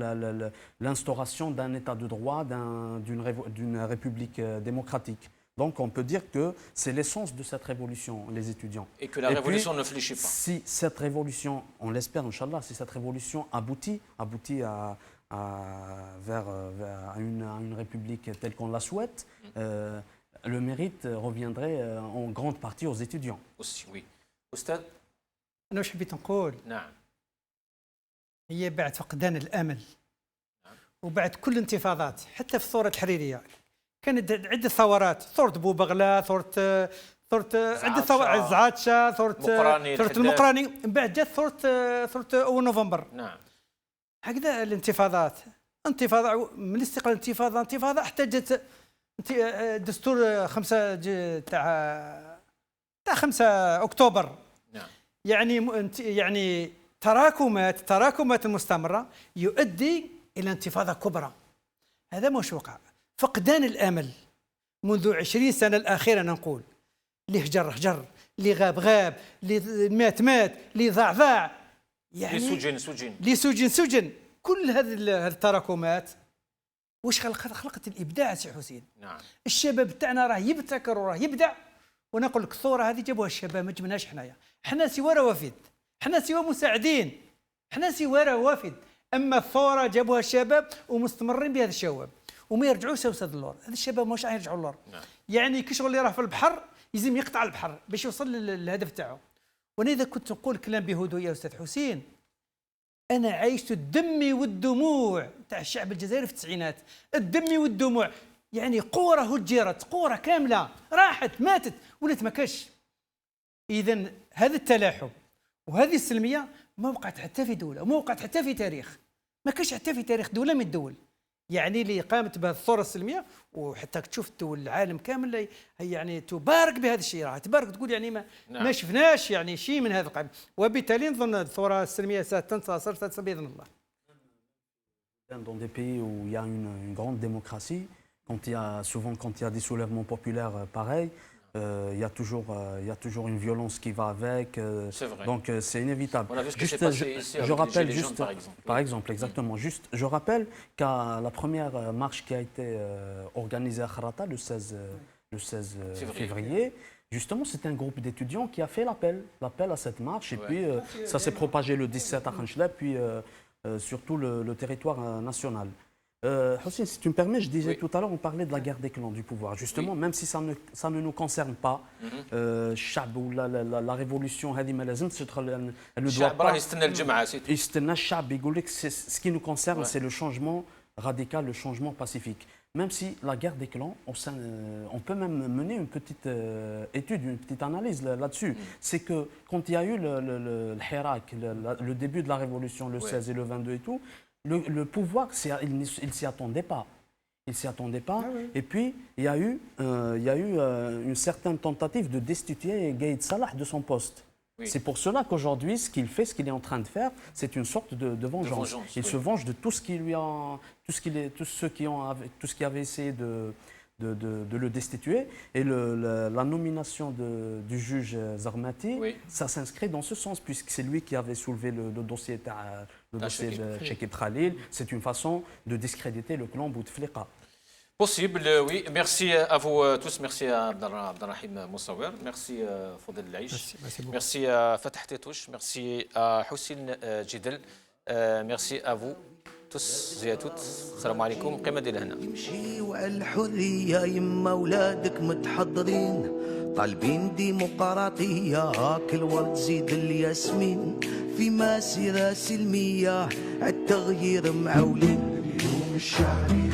l'instauration d'un état de droit, d'une république démocratique. Donc on peut dire que c'est l'essence de cette révolution, les étudiants. Et que la révolution ne fléchit pas. Si cette révolution, on l'espère, Inch'Allah, si cette révolution aboutit vers une république telle qu'on la souhaite, le mérite reviendrait en grande partie aux étudiants. Aussi, oui. Oustad? أنا وش حبيت نقول؟ نعم. هي بعد فقدان الأمل وبعد كل الانتفاضات حتى في الثورة التحريرية كانت عدة ثورات، ثورة بوبغلا، ثورة عدة ثورات، زعاتشا، ثورة المقراني، من بعد جات ثورة أول نوفمبر. نعم. هكذا الانتفاضات، انتفاضة من الاستقلال انتفاضة حتى جات دستور 5 أكتوبر. يعني تراكمات المستمرة يؤدي إلى انتفاضة كبرى. هذا مش وقع. فقدان الأمل منذ 20 سنة الأخيرة نقول. اللي هجر، اللي غاب، اللي مات، اللي ضاع. يعني اللي سجن. كل هذه التراكمات واش خلقت الإبداع سي حسين. نعم. الشباب تاعنا راه يبتكر وراه يبدع. وانا نقول لك الثوره هذه جابوها الشباب، ما جبناهاش حنايا. حنا سوى روافد، حنا سوى مساعدين، حنا سوى روافد. اما الثوره جابوها الشباب ومستمرين بهذا الشباب وما يرجعوش لوسط اللور. هذا الشباب ماش يرجعوا اللور. يعني كي شغل اللي راه في البحر يلزم يقطع البحر باش يوصل للهدف تاعو. وانا اذا كنت نقول كلام بهدوء يا استاذ حسين، انا عايشت الدم والدموع تاع الشعب الجزائري في التسعينات، الدم والدموع. يعني قورة هجرت، قورة كاملة راحت ماتت ولات ما كاش. إذا هذا التلاحم وهذه السلمية ما وقعت حتى في دولة، وما وقعت حتى في تاريخ، ما كاش حتى في تاريخ دولة من الدول. يعني اللي قامت بهذه الثورة السلمية، وحتى تشوف الدول العالم كامل يعني تبارك بهذا الشيء، راح تبارك تقول يعني ما شفناش يعني شيء من هذا القبيل. وبالتالي نظن الثورة السلمية ستنتصر بإذن الله. Dans des pays où il y a une grande démocratie, quand il y a des soulèvements populaires pareils, il y a toujours une violence qui va avec. C'est vrai. Donc c'est inévitable. On a vu ce qui s'est passé ici avec les Gilets jaunes, par exemple. Par exemple, exactement. Juste, je rappelle qu'à la première marche qui a été organisée à Kharata le 16 février, justement, c'est un groupe d'étudiants qui a fait l'appel à cette marche. Et puis ça s'est propagé le 17 à Khanchla, puis sur tout le territoire national. Hossein, si tu me permets, je disais Oui. tout à l'heure, on parlait de la guerre des clans du pouvoir. Justement, même si ça ne nous concerne pas, الشعب ولا la révolution هذه ما لازمش تدخل. Elle ne doit الشعب راه pas. يستنى الجمعه سيتو. يستنى الشعب يقول لك ce qui nous concerne, Ouais. c'est le changement radical, le changement pacifique. Même si la guerre des clans, on peut même mener une petite étude, une petite analyse là-dessus. C'est que quand il y a eu le Hirak, le début de la révolution, le 16 et le 22 et tout, le pouvoir, il ne s'y attendait pas. Il ne s'y attendait pas. Ah oui. Et puis, il y a eu une certaine tentative de destituer Gaïd Salah de son poste. Oui. C'est pour cela qu'aujourd'hui, ce qu'il fait, ce qu'il est en train de faire, c'est une sorte de vengeance. Il oui. se venge de tout ce qui lui a, tout ce qui avait essayé de le destituer. Et la nomination du juge Zarmati, Oui. ça s'inscrit dans ce sens, puisque c'est lui qui avait soulevé le dossier de Chekib Khalil. C'est une façon de discréditer le clan Bouteflika. Possible, oui. Merci à vous tous. Merci à Abdelrahim Moussaouer. Merci Fodel Laïch. Merci à Fatah Tétouche. Merci à Houssine Jidel. Merci à vous tous et à toutes. Salam alaikum. قيمة ديال هنا. يمشي والحرية يما ولادك متحضرين طالبين ديمقراطية كل ورد زيد الياسمين في مسيرة سلمية التغيير معولين اليوم الشعبي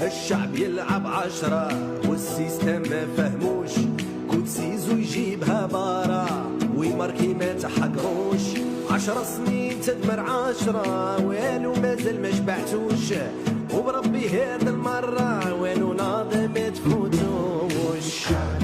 الشعب يلعب 10 والسيستم ما فهموش كود سيزو يجيبها برا ويماركي ما تحقروش 10 سنين تدمر 10 والو مازال ما شبعتوش وبربي هاد المرة والو ناضي ما تفوتوش الشعب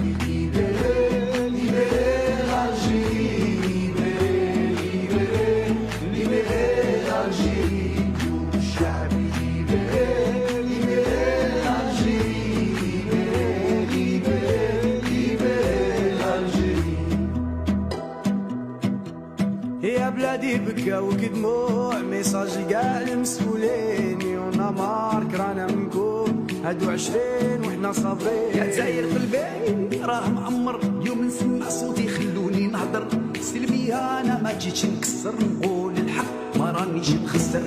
يا بلادي بكاو كدموع ميساج كاع المسؤولين يونا مارك رانا منكم هادو 20 وحنا صابرين يا تزاير قلبي راه معمر يوم نسمع صوتي خلوني نهضر سلمية انا ما جيتش نكسر نقول الحق ما رانيش نخسر